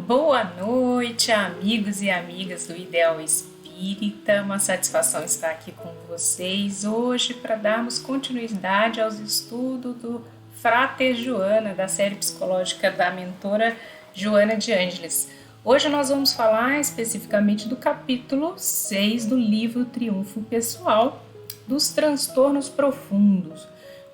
Boa noite, amigos e amigas do Ideal Espírita. Uma satisfação estar aqui com vocês hoje para darmos continuidade aos estudos do Frater Joana, da série psicológica da mentora Joana de Ângeles. Hoje nós vamos falar especificamente do capítulo 6 do livro Triunfo Pessoal, dos transtornos profundos.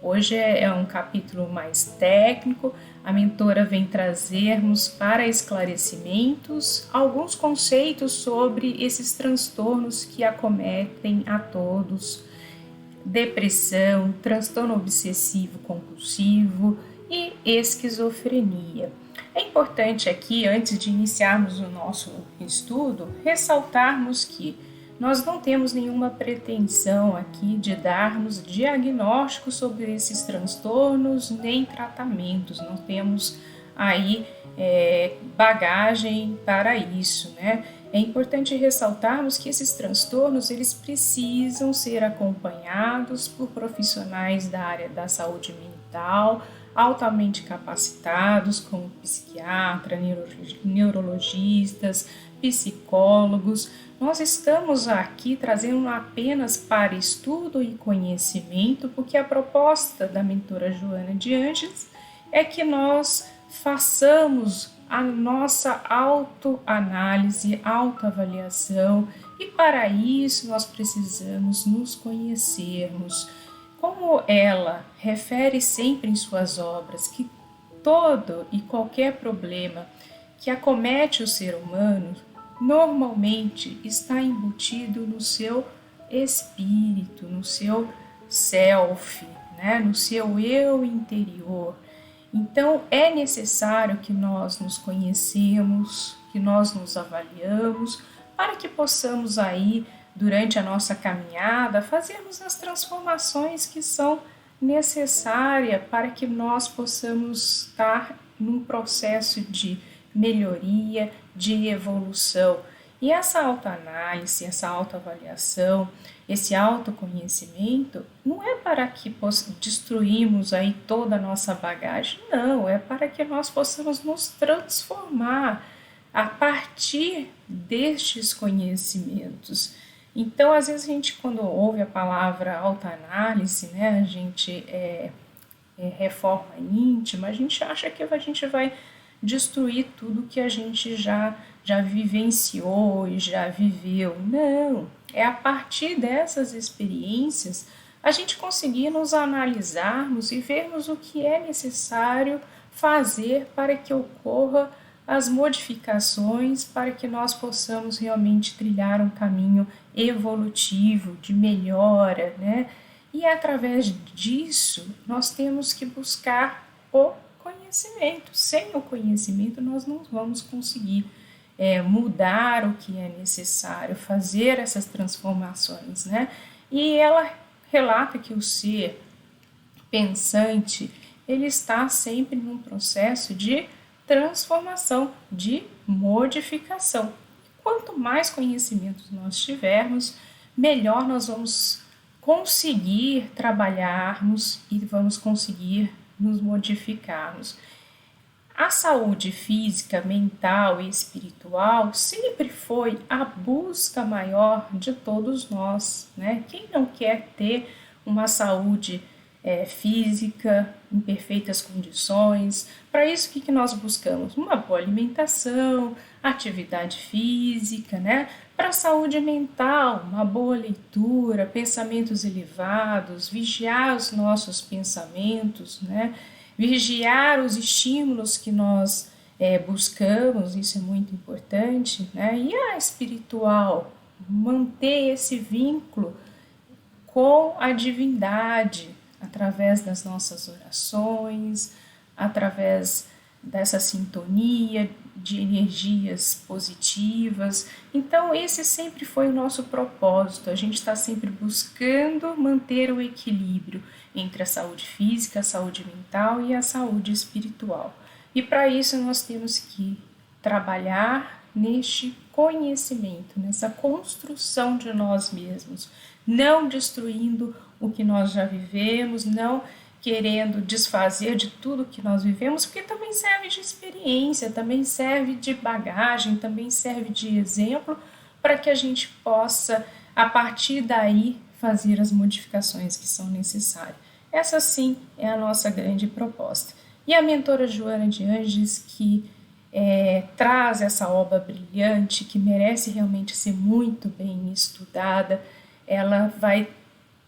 Hoje é um capítulo mais técnico. A mentora vem trazermos para esclarecimentos alguns conceitos sobre esses transtornos que acometem a todos: depressão, transtorno obsessivo compulsivo e esquizofrenia. É importante aqui, antes de iniciarmos o nosso estudo, ressaltarmos que nós não temos nenhuma pretensão aqui de darmos diagnósticos sobre esses transtornos, nem tratamentos, não temos aí bagagem para isso, né? É importante ressaltarmos que esses transtornos, eles precisam ser acompanhados por profissionais da área da saúde mental, altamente capacitados, como psiquiatra, neurologistas, psicólogos. Nós estamos aqui trazendo apenas para estudo e conhecimento, porque a proposta da mentora Joana de Ângeles é que nós façamos a nossa autoanálise, autoavaliação, e para isso nós precisamos nos conhecermos. Como ela refere sempre em suas obras que todo e qualquer problema que acomete o ser humano normalmente está embutido no seu espírito, no seu self, né? No seu eu interior. Então é necessário que nós nos conhecemos, que nós nos avaliamos, para que possamos aí, durante a nossa caminhada, fazermos as transformações que são necessárias para que nós possamos estar num processo de melhoria, de evolução. E essa autoanálise, essa autoavaliação, esse autoconhecimento não é para que destruímos aí toda a nossa bagagem, não, é para que nós possamos nos transformar a partir destes conhecimentos. Então, às vezes a gente, quando ouve a palavra autoanálise, né, a gente reforma íntima, a gente acha que a gente vai destruir tudo que a gente já vivenciou e já viveu. Não, é a partir dessas experiências a gente conseguir nos analisarmos e vermos o que é necessário fazer para que ocorra as modificações, para que nós possamos realmente trilhar um caminho evolutivo, de melhora, né? E através disso nós temos que buscar o conhecimento. Sem o conhecimento nós não vamos conseguir mudar o que é necessário, fazer essas transformações, né? E ela relata que o ser pensante, ele está sempre num processo de transformação, de modificação. Quanto mais conhecimentos nós tivermos, melhor nós vamos conseguir trabalharmos e vamos conseguir nos modificarmos. A saúde física, mental e espiritual sempre foi a busca maior de todos nós, né? Quem não quer ter uma saúde física em perfeitas condições? Para isso, o que nós buscamos? Uma boa alimentação, atividade física, né? Para a saúde mental, uma boa leitura, pensamentos elevados, vigiar os nossos pensamentos, né? Vigiar os estímulos que nós buscamos, isso é muito importante, né? E a espiritual, manter esse vínculo com a divindade, através das nossas orações, através dessa sintonia de energias positivas. Então esse sempre foi o nosso propósito, a gente está sempre buscando manter o equilíbrio entre a saúde física, a saúde mental e a saúde espiritual. E para isso nós temos que trabalhar neste conhecimento, nessa construção de nós mesmos, não destruindo o que nós já vivemos, não querendo desfazer de tudo que nós vivemos, porque também serve de experiência, também serve de bagagem, também serve de exemplo para que a gente possa, a partir daí, fazer as modificações que são necessárias. Essa sim é a nossa grande proposta. E a mentora Joana de Angelis, que traz essa obra brilhante, que merece realmente ser muito bem estudada, ela vai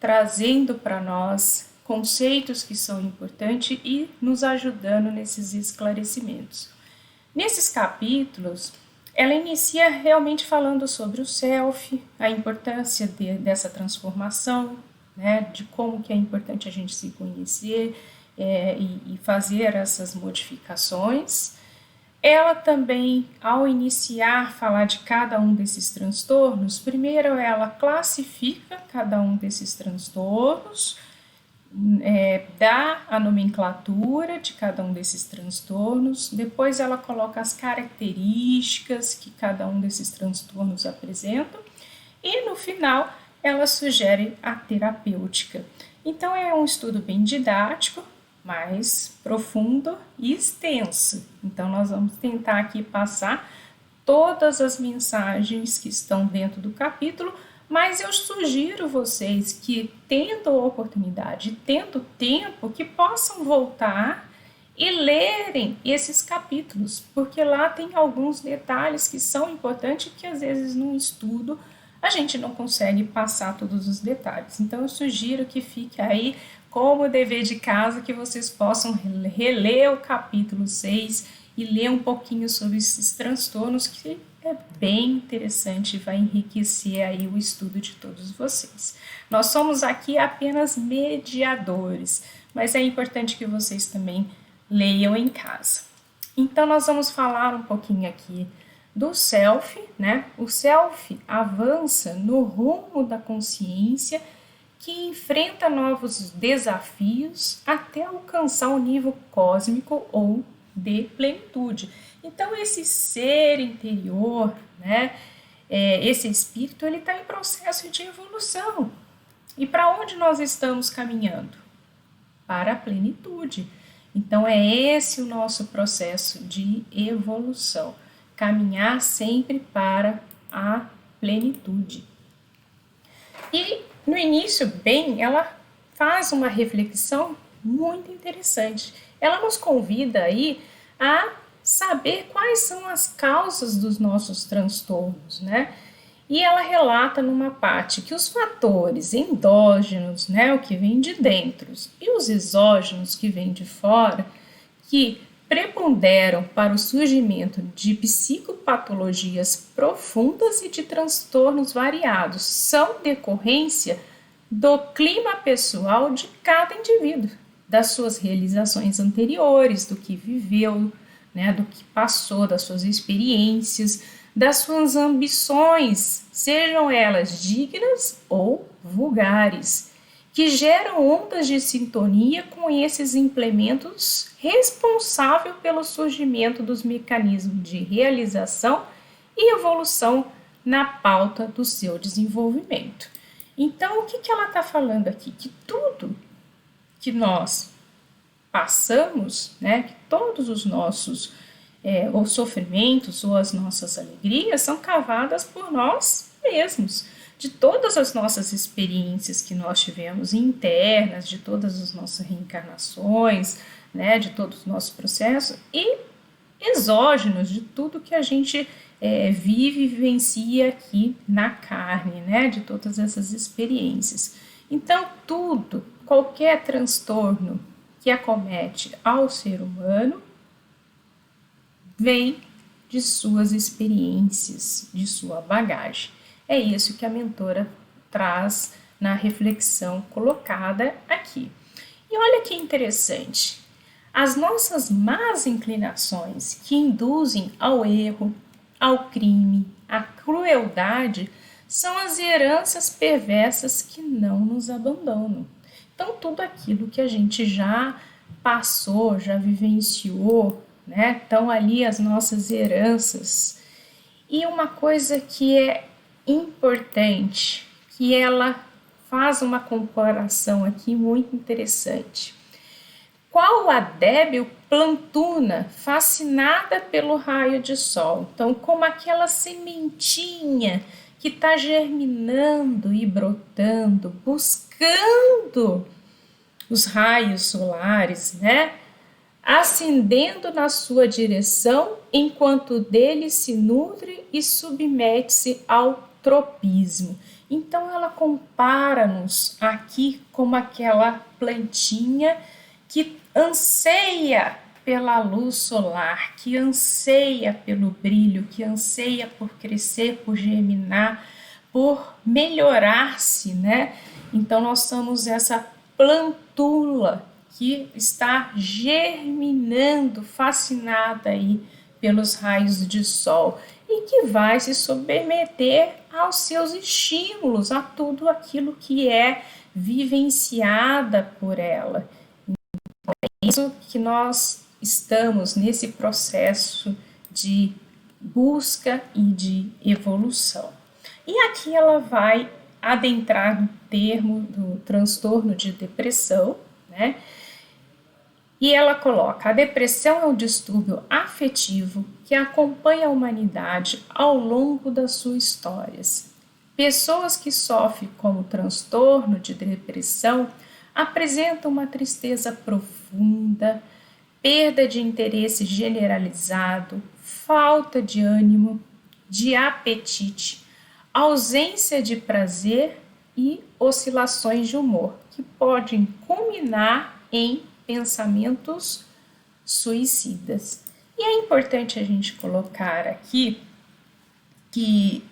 trazendo para nós conceitos que são importantes e nos ajudando nesses esclarecimentos. Nesses capítulos, ela inicia realmente falando sobre o self, a importância dessa transformação, né, de como que é importante a gente se conhecer e fazer essas modificações. Ela também, ao iniciar falar de cada um desses transtornos, primeiro ela classifica cada um desses transtornos, dá a nomenclatura de cada um desses transtornos, depois ela coloca as características que cada um desses transtornos apresentam e no final ela sugere a terapêutica. Então é um estudo bem didático, mais profundo e extenso. Então nós vamos tentar aqui passar todas as mensagens que estão dentro do capítulo, mas eu sugiro vocês que, tendo a oportunidade, tendo tempo, que possam voltar e lerem esses capítulos, porque lá tem alguns detalhes que são importantes que às vezes num estudo a gente não consegue passar todos os detalhes. Então eu sugiro que fique aí como dever de casa, que vocês possam reler o capítulo 6 e ler um pouquinho sobre esses transtornos, que é bem interessante e vai enriquecer aí o estudo de todos vocês. Nós somos aqui apenas mediadores, mas é importante que vocês também leiam em casa. Então nós vamos falar um pouquinho aqui do self, né? O self avança no rumo da consciência que enfrenta novos desafios até alcançar o nível cósmico ou de plenitude. Então esse ser interior, né, esse espírito, ele está em processo de evolução. E para onde nós estamos caminhando? Para a plenitude. Então é esse o nosso processo de evolução, caminhar sempre para a plenitude. E no início, bem, ela faz uma reflexão muito interessante. Ela nos convida aí a saber quais são as causas dos nossos transtornos, né? E ela relata numa parte que os fatores endógenos, né, o que vem de dentro, e os exógenos, que vem de fora, que preponderam para o surgimento de psicopatologias profundas e de transtornos variados, são decorrência do clima pessoal de cada indivíduo, das suas realizações anteriores, do que viveu, né, do que passou, das suas experiências, das suas ambições, sejam elas dignas ou vulgares, que geram ondas de sintonia com esses implementos responsáveis pelo surgimento dos mecanismos de realização e evolução na pauta do seu desenvolvimento. Então, o que ela está falando aqui? Que tudo que nós passamos, né, que todos os nossos ou sofrimentos ou as nossas alegrias são cavadas por nós mesmos, de todas as nossas experiências que nós tivemos internas, de todas as nossas reencarnações, né, de todos os nossos processos e exógenos, de tudo que a gente vive e vivencia aqui na carne, né, de todas essas experiências. Então, tudo, qualquer transtorno que acomete ao ser humano vem de suas experiências, de sua bagagem. É isso que a mentora traz na reflexão colocada aqui. E olha que interessante, as nossas más inclinações que induzem ao erro, ao crime, à crueldade, são as heranças perversas que não nos abandonam. Então, tudo aquilo que a gente já passou, já vivenciou, né? Estão ali as nossas heranças. E uma coisa que é importante, que ela faz uma comparação aqui muito interessante. qual a débil plantuna fascinada pelo raio de sol. Então, como aquela sementinha que está germinando e brotando, buscando os raios solares, né? Ascendendo na sua direção, enquanto dele se nutre e submete-se ao tropismo. Então ela compara-nos aqui como aquela plantinha que anseia pela luz solar, que anseia pelo brilho, que anseia por crescer, por germinar, por melhorar-se, né? Então nós somos essa plantula que está germinando, fascinada aí pelos raios de sol e que vai se submeter aos seus estímulos, a tudo aquilo que é vivenciada por ela. É isso que nós estamos nesse processo de busca e de evolução. E aqui ela vai adentrar no termo do transtorno de depressão, né? E ela coloca: a depressão é um distúrbio afetivo que acompanha a humanidade ao longo das suas histórias. Pessoas que sofrem com o transtorno de depressão apresentam uma tristeza profunda, perda de interesse generalizado, falta de ânimo, de apetite, ausência de prazer e oscilações de humor, que podem culminar em pensamentos suicidas. E é importante a gente colocar aqui que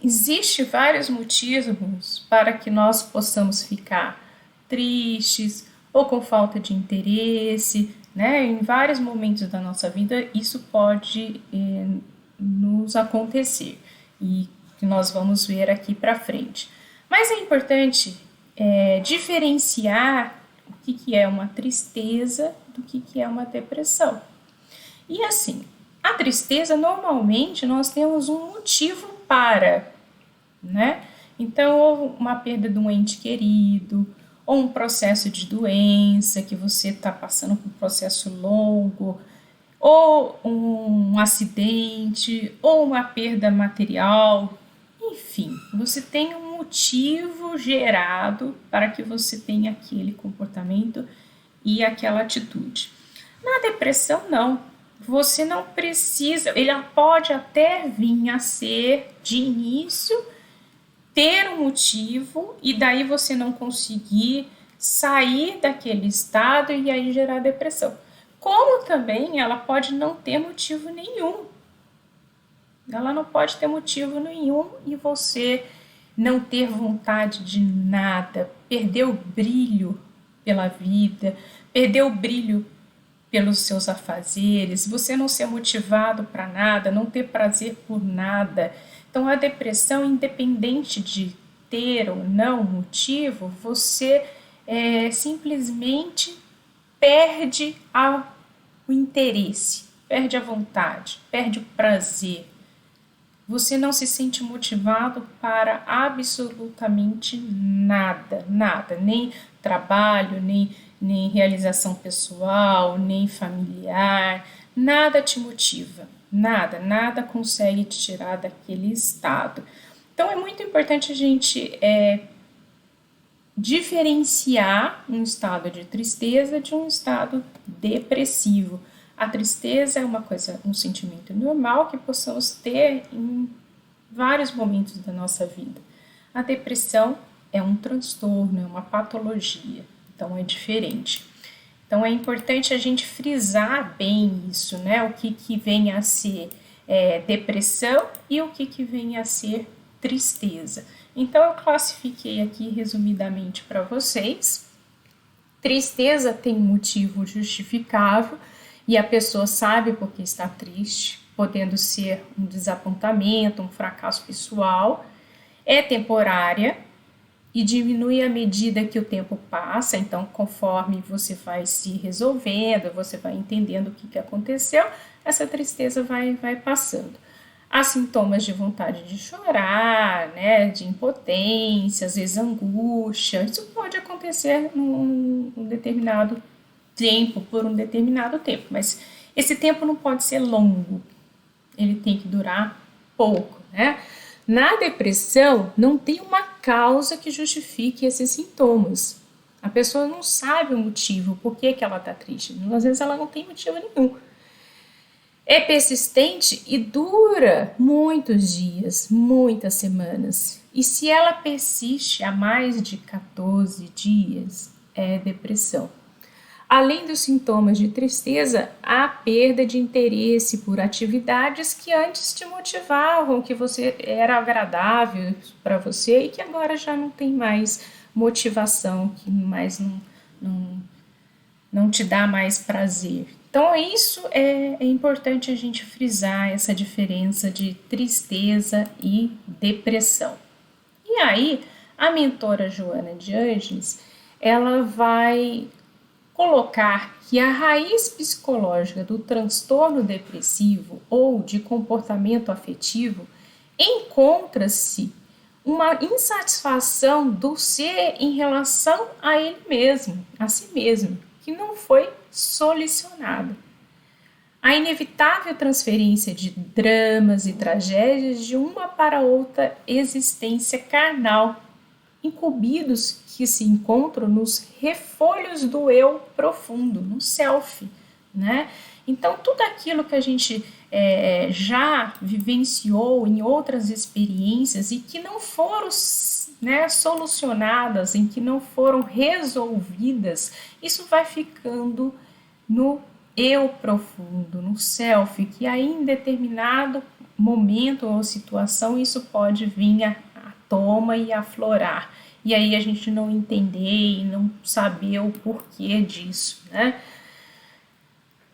existe vários motivos para que nós possamos ficar tristes ou com falta de interesse, né? Em vários momentos da nossa vida isso pode nos acontecer e que nós vamos ver aqui para frente. Mas é importante diferenciar o que é uma tristeza do que é uma depressão. E assim, a tristeza, normalmente, nós temos um motivo para, né? Então, ou uma perda de um ente querido, ou um processo de doença, que você está passando por um processo longo, ou um acidente, ou uma perda material, enfim, você tem um motivo gerado para que você tenha aquele comportamento e aquela atitude. Na depressão, não. Você não precisa, ele pode até vir a ser, de início, ter um motivo e daí você não conseguir sair daquele estado e aí gerar depressão. Como também ela pode não ter motivo nenhum. Ela não pode ter motivo nenhum e você não ter vontade de nada, perder o brilho pela vida, perder o brilho pelos seus afazeres, você não ser motivado para nada, não ter prazer por nada. Então, a depressão, independente de ter ou não motivo, você simplesmente perde o interesse, perde a vontade, perde o prazer. Você não se sente motivado para absolutamente nada, nada, nem trabalho, nem realização pessoal, nem familiar, nada te motiva, nada consegue te tirar daquele estado. Então é muito importante a gente diferenciar um estado de tristeza de um estado depressivo. A tristeza é uma coisa, um sentimento normal que possamos ter em vários momentos da nossa vida. A depressão é um transtorno, é uma patologia, então é diferente. Então é importante a gente frisar bem isso, né? O que vem a ser depressão e o que vem a ser tristeza. Então eu classifiquei aqui resumidamente para vocês. Tristeza tem um motivo justificável e a pessoa sabe por que está triste, podendo ser um desapontamento, um fracasso pessoal, é temporária e diminui à medida que o tempo passa, então conforme você vai se resolvendo, você vai entendendo o que aconteceu, essa tristeza vai passando. Há sintomas de vontade de chorar, né, de impotência, às vezes angústia, isso pode acontecer num determinado tempo, por um determinado tempo, mas esse tempo não pode ser longo, ele tem que durar pouco, né? Na depressão, não tem uma causa que justifique esses sintomas. A pessoa não sabe o motivo, por que ela está triste. Às vezes ela não tem motivo nenhum. É persistente e dura muitos dias, muitas semanas. E se ela persiste há mais de 14 dias, é depressão. Além dos sintomas de tristeza, há perda de interesse por atividades que antes te motivavam, que você era agradável para você e que agora já não tem mais motivação, que mais não te dá mais prazer. Então, isso é importante a gente frisar, essa diferença de tristeza e depressão. E aí, a mentora Joana de Ângeles, ela vai colocar que a raiz psicológica do transtorno depressivo ou de comportamento afetivo encontra-se uma insatisfação do ser em relação a ele mesmo, a si mesmo, que não foi solucionada. A inevitável transferência de dramas e tragédias de uma para outra existência carnal, incumbidos que se encontram nos refolhos do eu profundo, no self, né? Então, tudo aquilo que a gente já vivenciou em outras experiências e que não foram, né, solucionadas, em que não foram resolvidas, isso vai ficando no eu profundo, no self, que aí em determinado momento ou situação isso pode vir à toma e aflorar. E aí a gente não entender e não saber o porquê disso, né?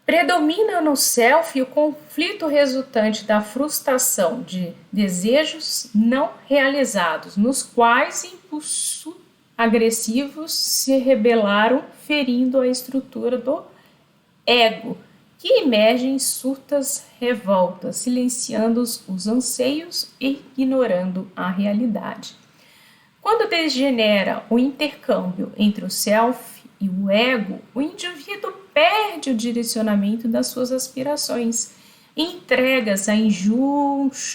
Predomina no self o conflito resultante da frustração de desejos não realizados, nos quais impulsos agressivos se rebelaram, ferindo a estrutura do ego, que emerge em surtas revoltas, silenciando os anseios e ignorando a realidade. Quando degenera o intercâmbio entre o self e o ego, o indivíduo perde o direcionamento das suas aspirações e entrega-se a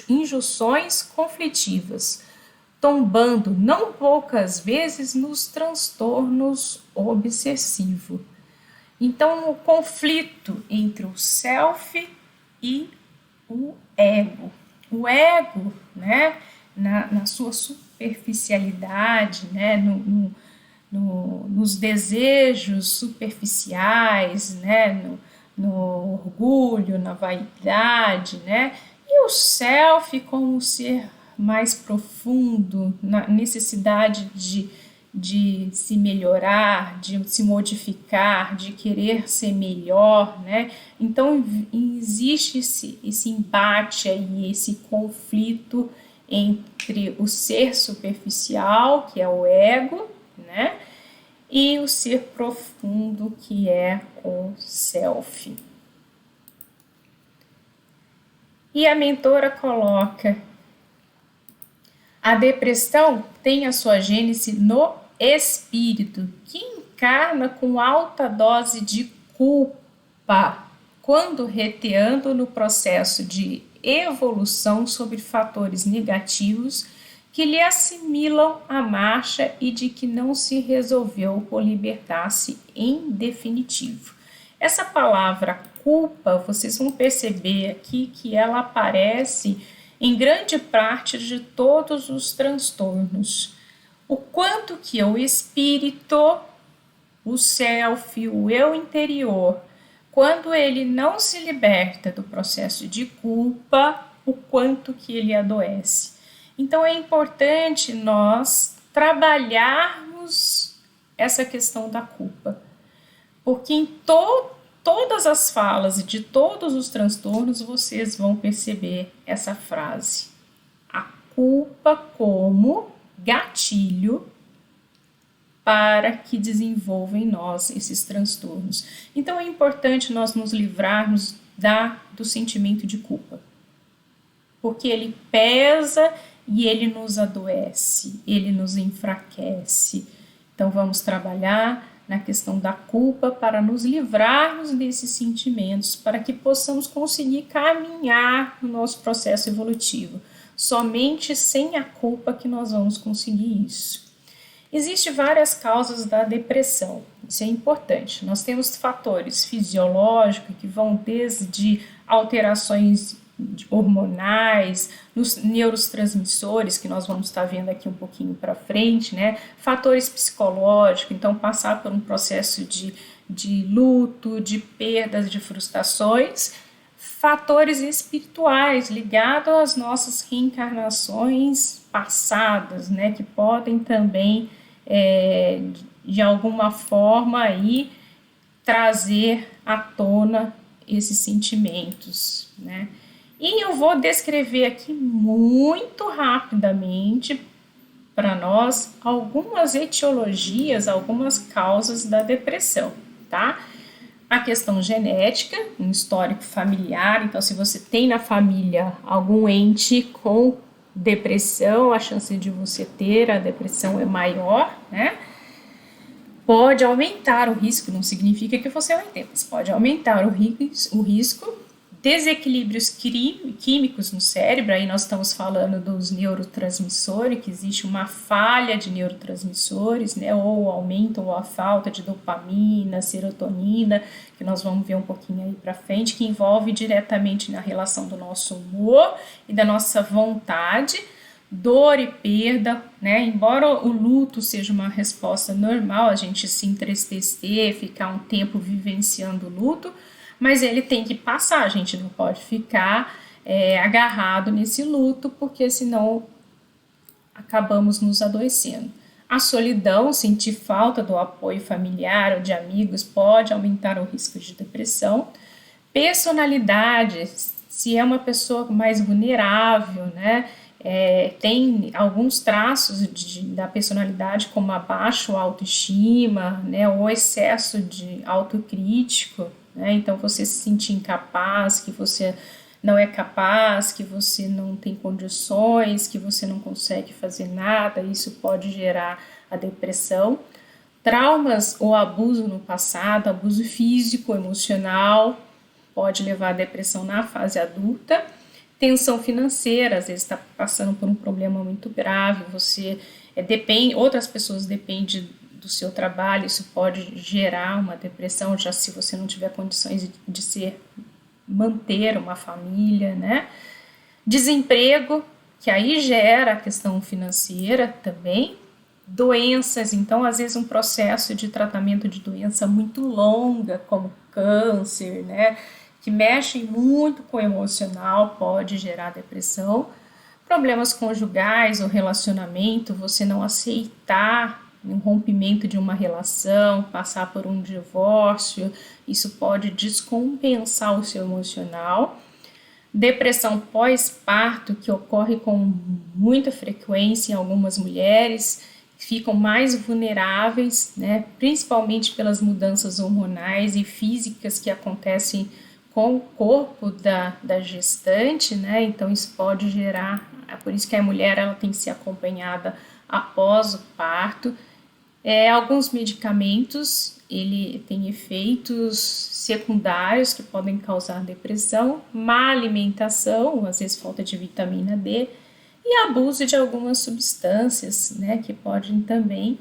injunções conflitivas, tombando não poucas vezes nos transtornos obsessivos. Então, o conflito entre o self e o ego. O ego, né, na sua superficialidade, né, nos desejos superficiais, né, no orgulho, na vaidade, né, e o self como um ser mais profundo, na necessidade de se melhorar, de se modificar, de querer ser melhor, né? Então existe esse embate aí, esse conflito entre o ser superficial, que é o ego, né? E o ser profundo, que é o self. E a mentora coloca: a depressão tem a sua gênese no espírito, que encarna com alta dose de culpa, quando reteando no processo de evolução sobre fatores negativos que lhe assimilam a marcha e de que não se resolveu por libertar-se em definitivo. Essa palavra culpa, vocês vão perceber aqui que ela aparece em grande parte de todos os transtornos. O quanto que o espírito, o self, o eu interior, quando ele não se liberta do processo de culpa, o quanto que ele adoece. Então é importante nós trabalharmos essa questão da culpa, porque em todas as falas e de todos os transtornos vocês vão perceber essa frase: a culpa como gatilho para que desenvolva em nós esses transtornos. Então é importante nós nos livrarmos do sentimento de culpa, porque ele pesa e ele nos adoece, ele nos enfraquece. Então vamos trabalhar na questão da culpa, para nos livrarmos desses sentimentos, para que possamos conseguir caminhar no nosso processo evolutivo. Somente sem a culpa que nós vamos conseguir isso. Existem várias causas da depressão, isso é importante. Nós temos fatores fisiológicos que vão desde alterações hormonais, nos neurotransmissores, que nós vamos estar vendo aqui um pouquinho para frente, né? Fatores psicológicos, então passar por um processo de luto, de perdas, de frustrações. Fatores espirituais ligados às nossas reencarnações passadas, né? Que podem também, de alguma forma, aí, trazer à tona esses sentimentos, né? E eu vou descrever aqui muito rapidamente para nós algumas etiologias, algumas causas da depressão, tá? A questão genética, um histórico familiar, então se você tem na família algum ente com depressão, a chance de você ter a depressão é maior, né? Pode aumentar o risco, não significa que você vai ter, mas pode aumentar o risco. Desequilíbrios químicos no cérebro, aí nós estamos falando dos neurotransmissores, que existe uma falha de neurotransmissores, né, ou aumento ou a falta de dopamina, serotonina, que nós vamos ver um pouquinho aí para frente, que envolve diretamente na relação do nosso humor e da nossa vontade, dor e perda, né? Embora o luto seja uma resposta normal, a gente se entristecer, ficar um tempo vivenciando o luto, mas ele tem que passar, a gente não pode ficar agarrado nesse luto, porque senão acabamos nos adoecendo. A solidão, sentir falta do apoio familiar ou de amigos, pode aumentar o risco de depressão. Personalidade, se é uma pessoa mais vulnerável, né? Tem alguns traços da personalidade, como a baixa autoestima, né, ou excesso de autocrítico, né, então você se sentir incapaz, que você não é capaz, que você não tem condições, que você não consegue fazer nada, isso pode gerar a depressão. Traumas ou abuso no passado, abuso físico, emocional, pode levar à depressão na fase adulta. Tensão financeira, às vezes está passando por um problema muito grave, você outras pessoas dependem do seu trabalho, isso pode gerar uma depressão, já se você não tiver condições de manter uma família, né? Desemprego, que aí gera a questão financeira também. Doenças, então às vezes um processo de tratamento de doença muito longa, como câncer, né? Que mexem muito com o emocional, pode gerar depressão. Problemas conjugais ou relacionamento, você não aceitar um rompimento de uma relação, passar por um divórcio, isso pode descompensar o seu emocional. Depressão pós-parto, que ocorre com muita frequência em algumas mulheres, ficam mais vulneráveis, né, principalmente pelas mudanças hormonais e físicas que acontecem com o corpo da gestante, né? Então isso pode gerar, é por isso que a mulher ela tem que ser acompanhada após o parto. Alguns medicamentos, ele tem efeitos secundários que podem causar depressão, má alimentação, às vezes falta de vitamina D, e abuso de algumas substâncias, né, que podem também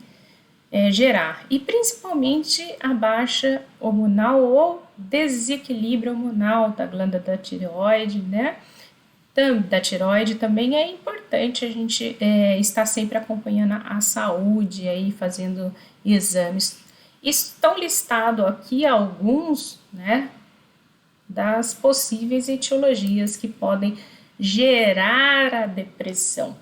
gerar, e principalmente a baixa hormonal ou desequilíbrio hormonal da glândula da tireoide, né? Da tireoide também é importante a gente estar sempre acompanhando a saúde, aí fazendo exames. Estão listados aqui alguns, né, das possíveis etiologias que podem gerar a depressão.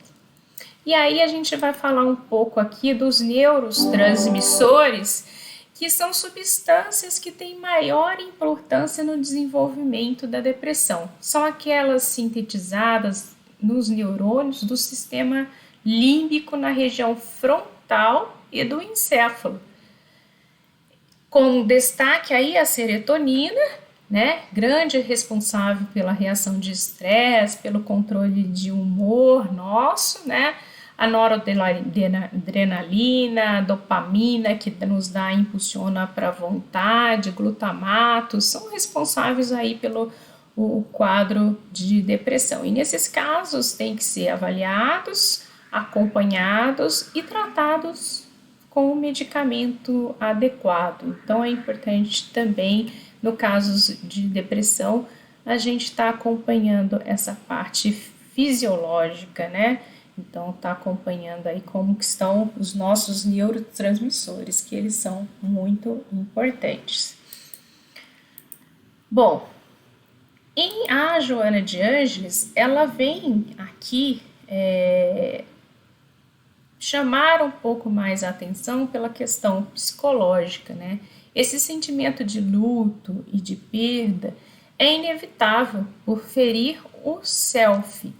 E aí a gente vai falar um pouco aqui dos neurotransmissores, que são substâncias que têm maior importância no desenvolvimento da depressão. São aquelas sintetizadas nos neurônios do sistema límbico na região frontal e do encéfalo. Com destaque aí a serotonina, né, grande responsável pela reação de estresse, pelo controle de humor nosso, né, a noradrenalina, a dopamina, que nos dá, impulsiona para a vontade, glutamato, são responsáveis aí pelo o quadro de depressão. E nesses casos tem que ser avaliados, acompanhados e tratados com o medicamento adequado. Então é importante também, no caso de depressão, a gente está acompanhando essa parte fisiológica, né? Então está acompanhando aí como que estão os nossos neurotransmissores, que eles são muito importantes. Bom, a Joana de Ângeles, ela vem aqui chamar um pouco mais a atenção pela questão psicológica, né? Esse sentimento de luto e de perda é inevitável por ferir o self.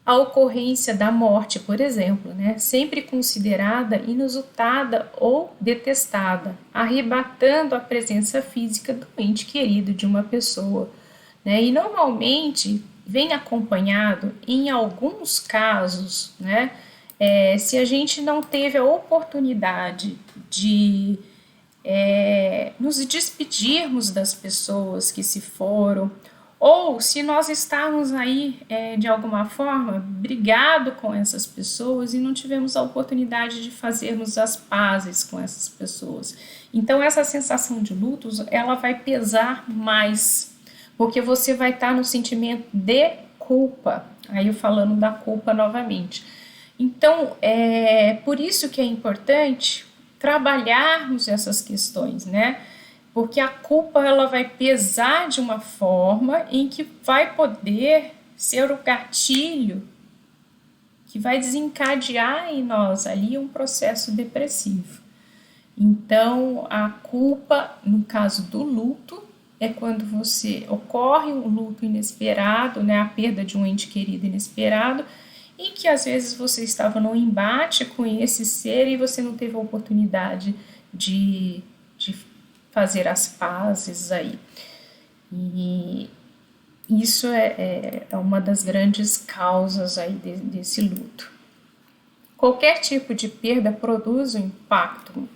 A ocorrência da morte, por exemplo, né, sempre considerada inusitada ou detestada, arrebatando a presença física do ente querido de uma pessoa, né, e normalmente vem acompanhado, em alguns casos, né, se a gente não teve a oportunidade de nos despedirmos das pessoas que se foram, ou se nós estarmos aí de alguma forma brigado com essas pessoas e não tivemos a oportunidade de fazermos as pazes com essas pessoas. Então essa sensação de luto, ela vai pesar mais, porque você vai estar no sentimento de culpa, aí eu falando da culpa novamente. Então é por isso que é importante trabalharmos essas questões, né? Porque a culpa ela vai pesar de uma forma em que vai poder ser o gatilho que vai desencadear em nós ali um processo depressivo. Então, a culpa, no caso do luto, é quando você ocorre um luto inesperado, né, a perda de um ente querido inesperado, e que às vezes você estava num embate com esse ser e você não teve a oportunidade de fazer as pazes aí. E isso é uma das grandes causas aí desse luto. Qualquer tipo de perda produz um impacto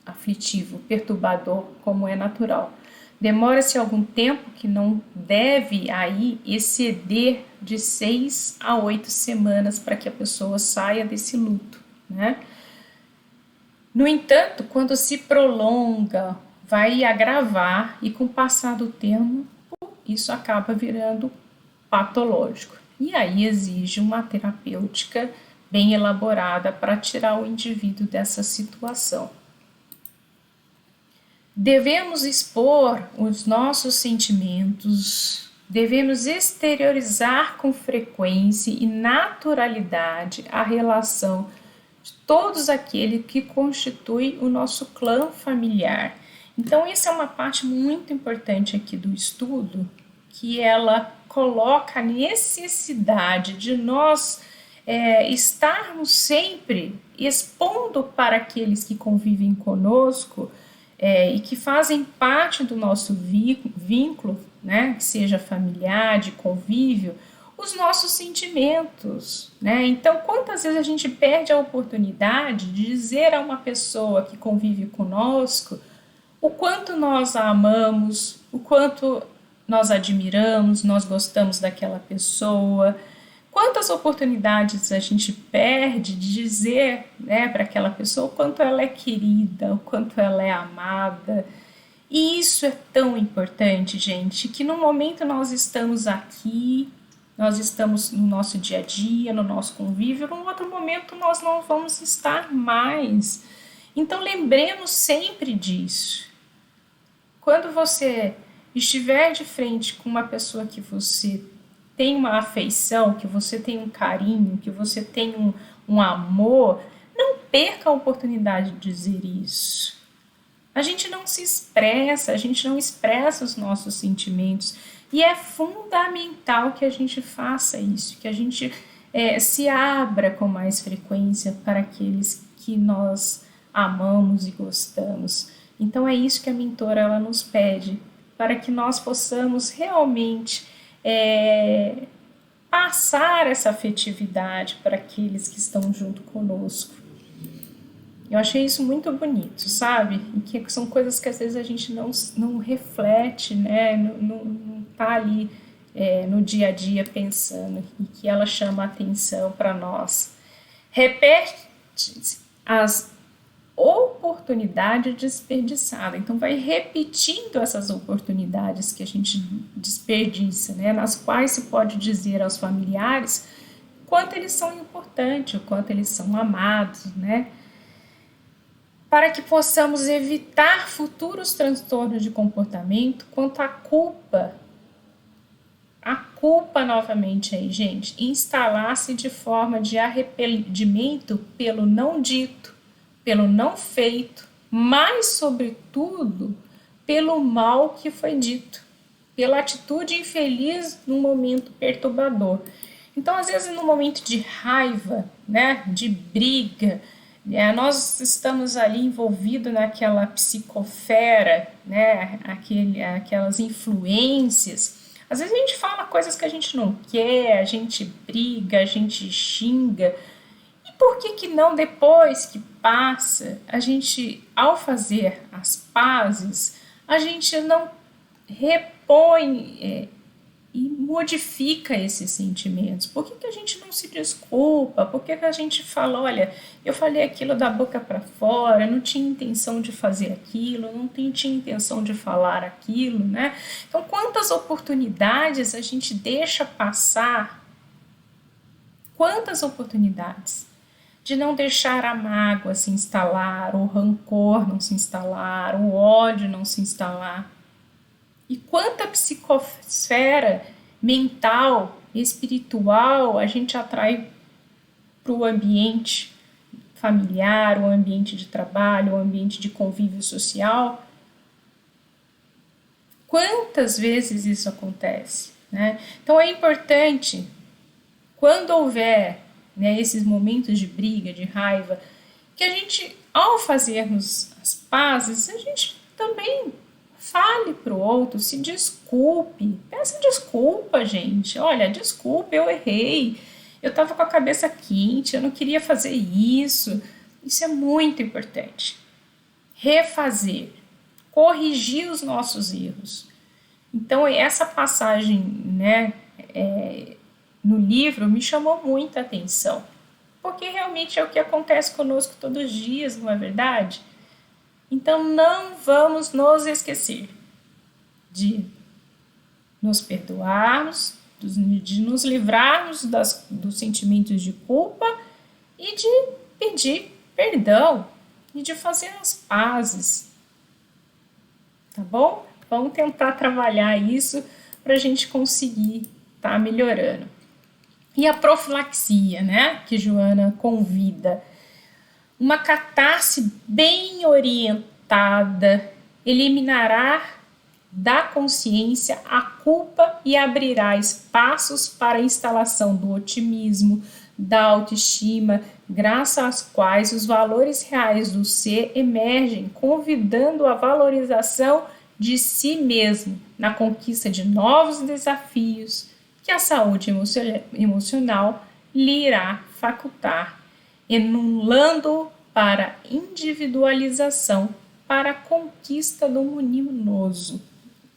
aflitivo, perturbador, como é natural. Demora-se algum tempo, que não deve aí exceder de 6 a 8 semanas para que a pessoa saia desse luto, né? No entanto, quando se prolonga, vai agravar e com o passar do tempo, isso acaba virando patológico. E aí exige uma terapêutica bem elaborada para tirar o indivíduo dessa situação. Devemos expor os nossos sentimentos, devemos exteriorizar com frequência e naturalidade a relação de todos aqueles que constituem o nosso clã familiar. Então, essa é uma parte muito importante aqui do estudo, que ela coloca a necessidade de nós estarmos sempre expondo para aqueles que convivem conosco e que fazem parte do nosso vínculo, né, seja familiar, de convívio, os nossos sentimentos, né? Então, quantas vezes a gente perde a oportunidade de dizer a uma pessoa que convive conosco o quanto nós a amamos, o quanto nós admiramos, nós gostamos daquela pessoa. Quantas oportunidades a gente perde de dizer, né, para aquela pessoa o quanto ela é querida, o quanto ela é amada. E isso é tão importante, gente, que no momento nós estamos aqui, nós estamos no nosso dia a dia, no nosso convívio, num outro momento nós não vamos estar mais. Então lembremos sempre disso. Quando você estiver de frente com uma pessoa que você tem uma afeição, que você tem um carinho, que você tem um amor, não perca a oportunidade de dizer isso. A gente não se expressa, a gente não expressa os nossos sentimentos. E é fundamental que a gente faça isso, que a gente se abra com mais frequência para aqueles que nós amamos e gostamos. Então é isso que a mentora ela nos pede, para que nós possamos realmente passar essa afetividade para aqueles que estão junto conosco. Eu achei isso muito bonito, sabe? E que são coisas que às vezes a gente não reflete, né? Não tá ali no dia a dia pensando, e que ela chama a atenção para nós. Repete as oportunidades desperdiçadas. Então vai repetindo essas oportunidades que a gente desperdiça, né? Nas quais se pode dizer aos familiares quanto eles são importantes, o quanto eles são amados, né? Para que possamos evitar futuros transtornos de comportamento quanto à culpa. A culpa, novamente aí, gente, instalar-se de forma de arrependimento pelo não dito, pelo não feito, mas, sobretudo, pelo mal que foi dito, pela atitude infeliz num momento perturbador. Então, às vezes, no momento de raiva, né, de briga, nós estamos ali envolvidos naquela psicosfera, né, aquelas influências. Às vezes a gente fala coisas que a gente não quer, a gente briga, a gente xinga. E por que não depois que passa, a gente, ao fazer as pazes, a gente não repõe e modifica esses sentimentos? Por que a gente não se desculpa? Por que a gente fala, olha, eu falei aquilo da boca para fora, não tinha intenção de fazer aquilo, não tinha intenção de falar aquilo, né? Então, quantas oportunidades a gente deixa passar? Quantas oportunidades de não deixar a mágoa se instalar, o rancor não se instalar, o ódio não se instalar? E quanta psicosfera mental, espiritual a gente atrai para o ambiente familiar, o ambiente de trabalho, o ambiente de convívio social? Quantas vezes isso acontece, né? Então é importante, quando houver, né, esses momentos de briga, de raiva, que a gente, ao fazermos as pazes, a gente também fale para o outro, se desculpe, peça desculpa, gente. Olha, desculpa, eu errei, eu estava com a cabeça quente, eu não queria fazer isso. Isso é muito importante. Refazer, corrigir os nossos erros. Então, essa passagem, né, no livro me chamou muita atenção, porque realmente é o que acontece conosco todos os dias, não é verdade? Então, não vamos nos esquecer de nos perdoarmos, de nos livrarmos dos sentimentos de culpa e de pedir perdão e de fazer as pazes. Tá bom? Vamos tentar trabalhar isso para a gente conseguir estar melhorando. E a profilaxia, né, que Joana convida. Uma catarse bem orientada eliminará da consciência a culpa e abrirá espaços para a instalação do otimismo, da autoestima, graças às quais os valores reais do ser emergem, convidando a valorização de si mesmo, na conquista de novos desafios que a saúde emocional lhe irá facultar, anulando para individualização, para a conquista do luminoso,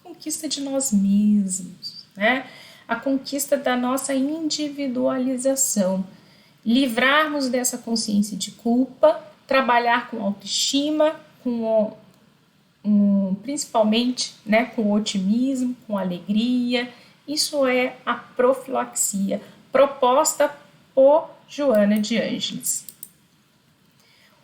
conquista de nós mesmos, né? A conquista da nossa individualização, livrarmos dessa consciência de culpa, trabalhar com autoestima, principalmente, né, com otimismo, com alegria. Isso é a profilaxia, proposta por Joana de Ângeles.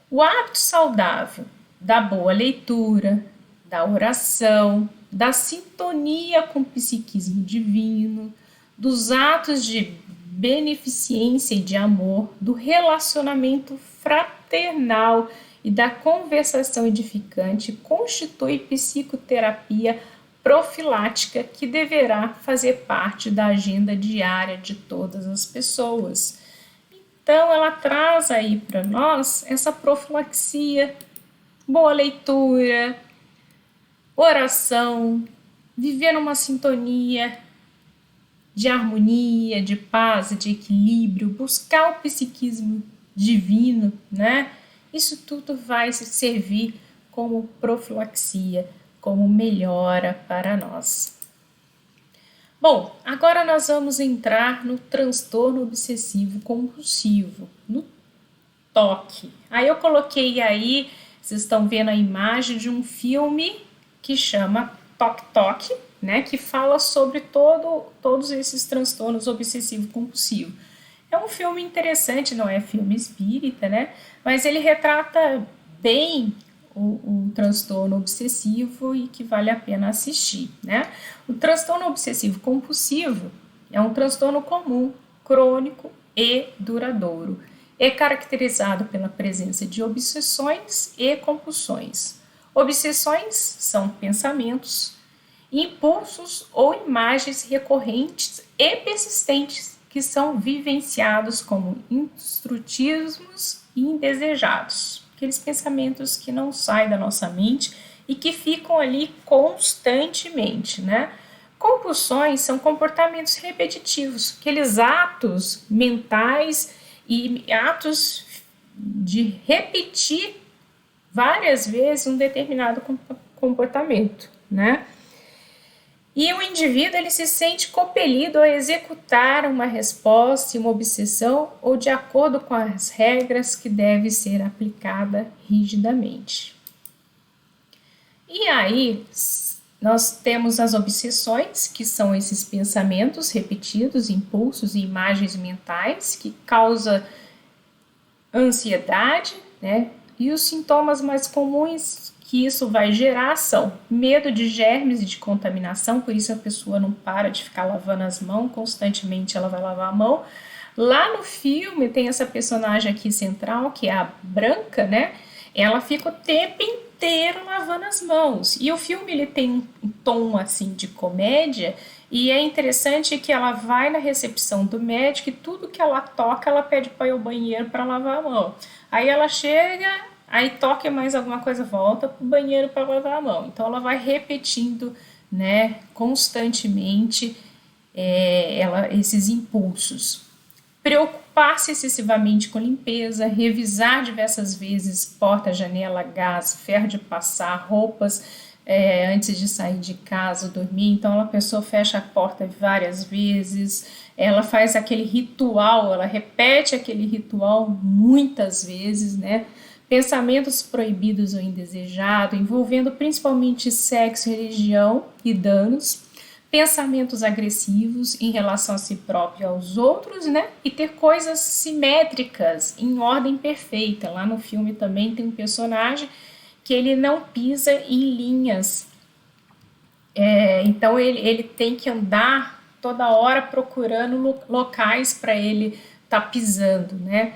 O hábito saudável da boa leitura, da oração, da sintonia com o psiquismo divino, dos atos de beneficência e de amor, do relacionamento fraternal e da conversação edificante constitui psicoterapia profilática que deverá fazer parte da agenda diária de todas as pessoas. Então, ela traz aí para nós essa profilaxia, boa leitura, oração, viver numa sintonia de harmonia, de paz, de equilíbrio, buscar o psiquismo divino, né? Isso tudo vai servir como profilaxia, como melhora para nós. Bom, agora nós vamos entrar no transtorno obsessivo compulsivo, no toque. Aí eu coloquei aí, vocês estão vendo a imagem de um filme que chama Toque Toque, né, que fala sobre todos esses transtornos obsessivo-compulsivo. É um filme interessante, não é filme espírita, né, mas ele retrata bem o transtorno obsessivo e que vale a pena assistir, né. O transtorno obsessivo-compulsivo é um transtorno comum, crônico e duradouro. É caracterizado pela presença de obsessões e compulsões. Obsessões são pensamentos, impulsos ou imagens recorrentes e persistentes que são vivenciados como instrutivos e indesejados. Aqueles pensamentos que não saem da nossa mente e que ficam ali constantemente, né? Compulsões são comportamentos repetitivos, aqueles atos mentais e atos de repetir várias vezes um determinado comportamento, né? E o indivíduo ele se sente compelido a executar uma resposta e uma obsessão ou de acordo com as regras que deve ser aplicada rigidamente. E aí nós temos as obsessões, que são esses pensamentos repetidos, impulsos e imagens mentais que causam ansiedade, né? E os sintomas mais comuns que isso vai gerar são medo de germes e de contaminação, por isso a pessoa não para de ficar lavando as mãos, constantemente ela vai lavar a mão. Lá no filme tem essa personagem aqui central, que é a Branca, né? Ela fica o tempo inteiro lavando as mãos. E o filme ele tem um tom assim de comédia, e é interessante que ela vai na recepção do médico e tudo que ela toca, ela pede para ir ao banheiro para lavar a mão. Aí ela chega, aí toca mais alguma coisa, volta para o banheiro para lavar a mão. Então ela vai repetindo, né, constantemente esses impulsos. Preocupar-se excessivamente com limpeza, revisar diversas vezes porta, janela, gás, ferro de passar, roupas antes de sair de casa, dormir. Então a pessoa fecha a porta várias vezes, ela faz aquele ritual, ela repete aquele ritual muitas vezes, né? Pensamentos proibidos ou indesejados, envolvendo principalmente sexo, religião e danos, pensamentos agressivos em relação a si próprio e aos outros, né? E ter coisas simétricas, em ordem perfeita. Lá no filme também tem um personagem que ele não pisa em linhas. Então ele tem que andar toda hora procurando locais para ele estar pisando, né?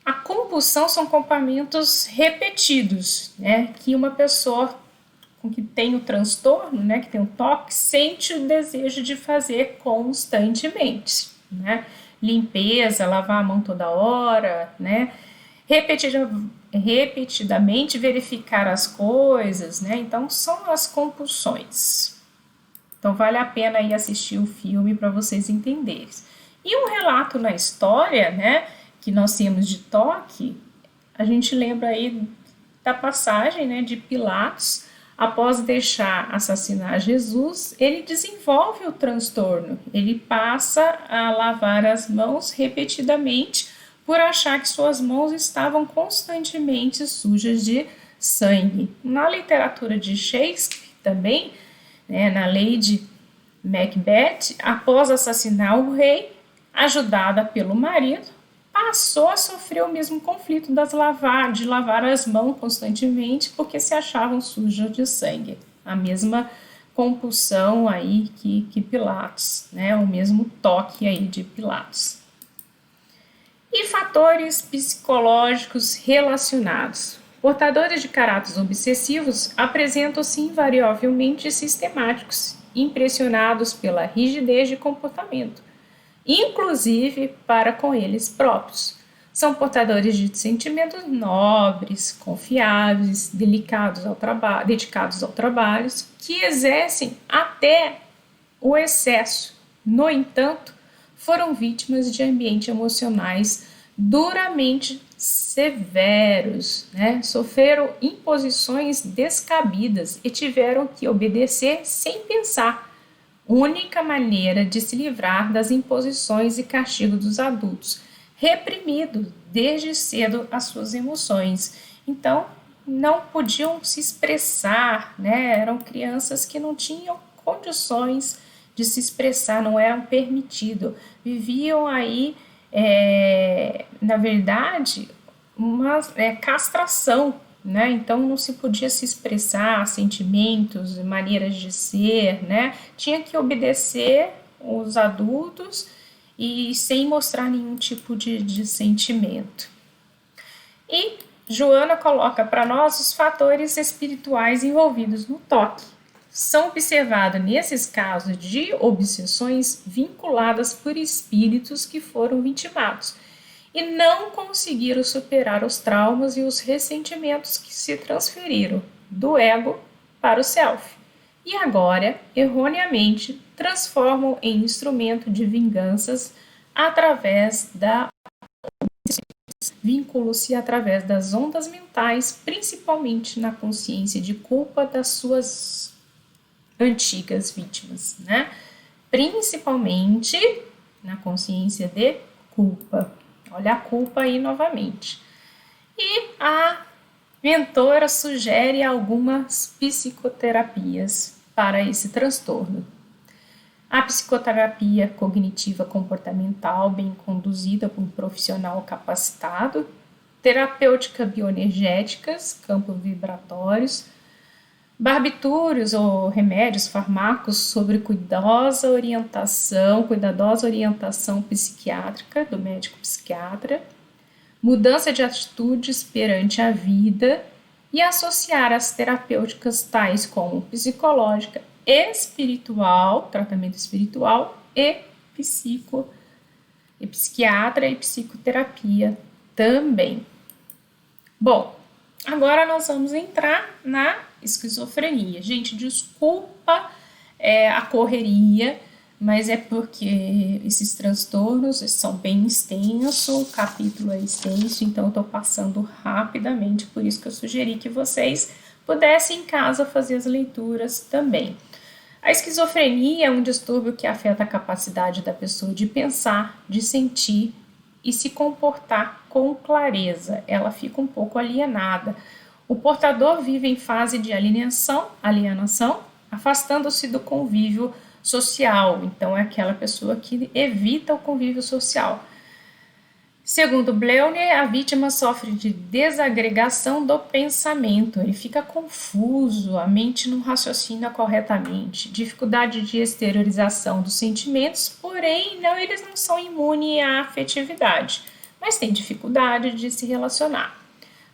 A compulsão são comportamentos repetidos, né? Que uma pessoa que tem o transtorno, né, que tem o toque, sente o desejo de fazer constantemente, né? Limpeza, lavar a mão toda hora, né? Repetidamente verificar as coisas, né? Então são as compulsões. Então vale a pena ir assistir o filme para vocês entenderem. E um relato na história, né, que nós temos de toque, a gente lembra aí da passagem, né, de Pilatos. Após deixar assassinar Jesus, ele desenvolve o transtorno. Ele passa a lavar as mãos repetidamente por achar que suas mãos estavam constantemente sujas de sangue. Na literatura de Shakespeare também, né, na Lady Macbeth, após assassinar o rei, ajudada pelo marido, passou a sofrer o mesmo conflito de lavar as mãos constantemente porque se achavam sujas de sangue. A mesma compulsão aí que Pilatos, né? O mesmo toque aí de Pilatos. E fatores psicológicos relacionados. Portadores de caráteres obsessivos apresentam-se invariavelmente sistemáticos, impressionados pela rigidez de comportamento, inclusive para com eles próprios. São portadores de sentimentos nobres, confiáveis, dedicados ao trabalho, que exercem até o excesso, No entanto, foram vítimas de ambientes emocionais duramente severos, né? Sofreram imposições descabidas e tiveram que obedecer sem pensar. Única maneira de se livrar das imposições e castigos dos adultos, reprimidos desde cedo as suas emoções. Então, não podiam se expressar, né? Eram crianças que não tinham condições de se expressar, não eram permitidos. Viviam aí, na verdade, uma castração, né? Então não se podia se expressar sentimentos, maneiras de ser, né? Tinha que obedecer os adultos e sem mostrar nenhum tipo de sentimento. E Joana coloca para nós os fatores espirituais envolvidos no toque. São observados nesses casos de obsessões vinculadas por espíritos que foram vitimados e não conseguiram superar os traumas e os ressentimentos que se transferiram do ego para o self. E agora, erroneamente, transformam em instrumento de vinganças através da vínculo-se através das ondas mentais, principalmente na consciência de culpa das suas antigas vítimas, né? Principalmente na consciência de culpa. Olha a culpa aí novamente. E a mentora sugere algumas psicoterapias para esse transtorno. A psicoterapia cognitiva comportamental, bem conduzida por um profissional capacitado, terapêutica bioenergéticas, campos vibratórios, barbitúrios ou remédios, fármacos sobre cuidadosa orientação psiquiátrica do médico psiquiatra, mudança de atitudes perante a vida e associar as terapêuticas tais como psicológica, espiritual, tratamento espiritual e psiquiatra e psicoterapia também. Bom, agora nós vamos entrar na esquizofrenia. Gente, desculpa a correria, mas é porque esses transtornos são bem extensos, o capítulo é extenso, então eu estou passando rapidamente, por isso que eu sugeri que vocês pudessem em casa fazer as leituras também. A esquizofrenia é um distúrbio que afeta a capacidade da pessoa de pensar, de sentir e se comportar com clareza. Ela fica um pouco alienada. O portador vive em fase de alienação, afastando-se do convívio social. Então, é aquela pessoa que evita o convívio social. Segundo Bleuner, a vítima sofre de desagregação do pensamento, ele fica confuso, a mente não raciocina corretamente, dificuldade de exteriorização dos sentimentos, porém eles não são imunes à afetividade, mas têm dificuldade de se relacionar.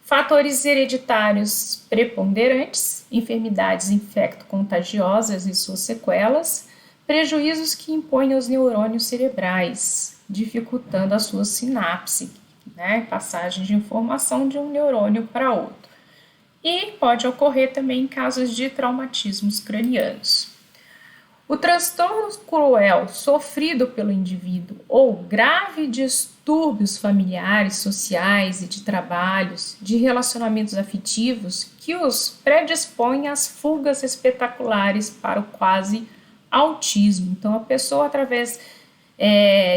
Fatores hereditários preponderantes, enfermidades infecto-contagiosas e suas sequelas, prejuízos que impõem aos neurônios cerebrais, dificultando a sua sinapse, né, passagem de informação de um neurônio para outro. E pode ocorrer também em casos de traumatismos cranianos. O transtorno cruel sofrido pelo indivíduo ou grave distúrbios familiares, sociais e de trabalhos, de relacionamentos afetivos que os predispõem às fugas espetaculares para o quase autismo. Então, a pessoa, através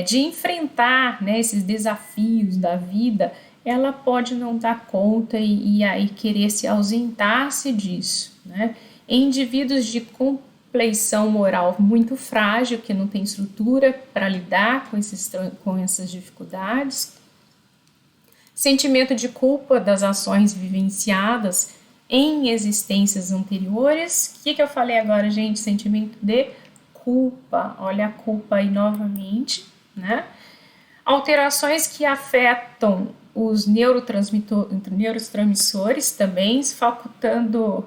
de enfrentar, né, esses desafios da vida, ela pode não dar conta e aí querer se ausentar-se disso, né? Em indivíduos de compleição moral muito frágil, que não tem estrutura para lidar com essas dificuldades, sentimento de culpa das ações vivenciadas em existências anteriores. O que eu falei agora, gente? Sentimento de culpa, olha a culpa aí novamente, né? Alterações que afetam os neurotransmissores também, facultando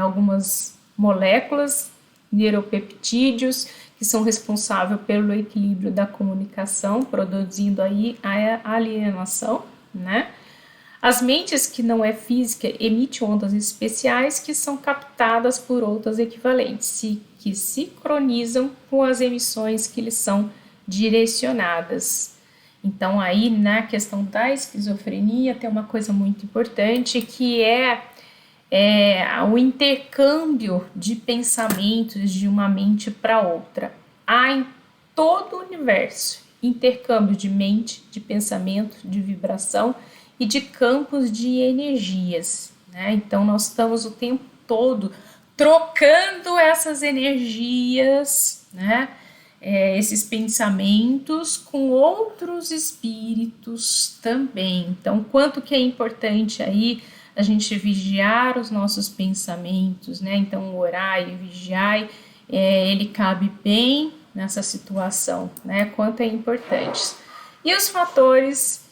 algumas moléculas, neuropeptídeos, que são responsáveis pelo equilíbrio da comunicação, produzindo aí a alienação, né? As mentes que não é física emitem ondas especiais que são captadas por outras equivalentes. que sincronizam com as emissões que lhes são direcionadas. Então, aí na questão da esquizofrenia tem uma coisa muito importante que é o intercâmbio de pensamentos de uma mente para outra. Há em todo o universo intercâmbio de mente, de pensamento, de vibração e de campos de energias, né? Então nós estamos o tempo todo trocando essas energias, né? Esses pensamentos com outros espíritos também. Então, quanto que é importante aí a gente vigiar os nossos pensamentos, né? Então, orar e vigiar, ele cabe bem nessa situação, né? Quanto é importante. E os fatores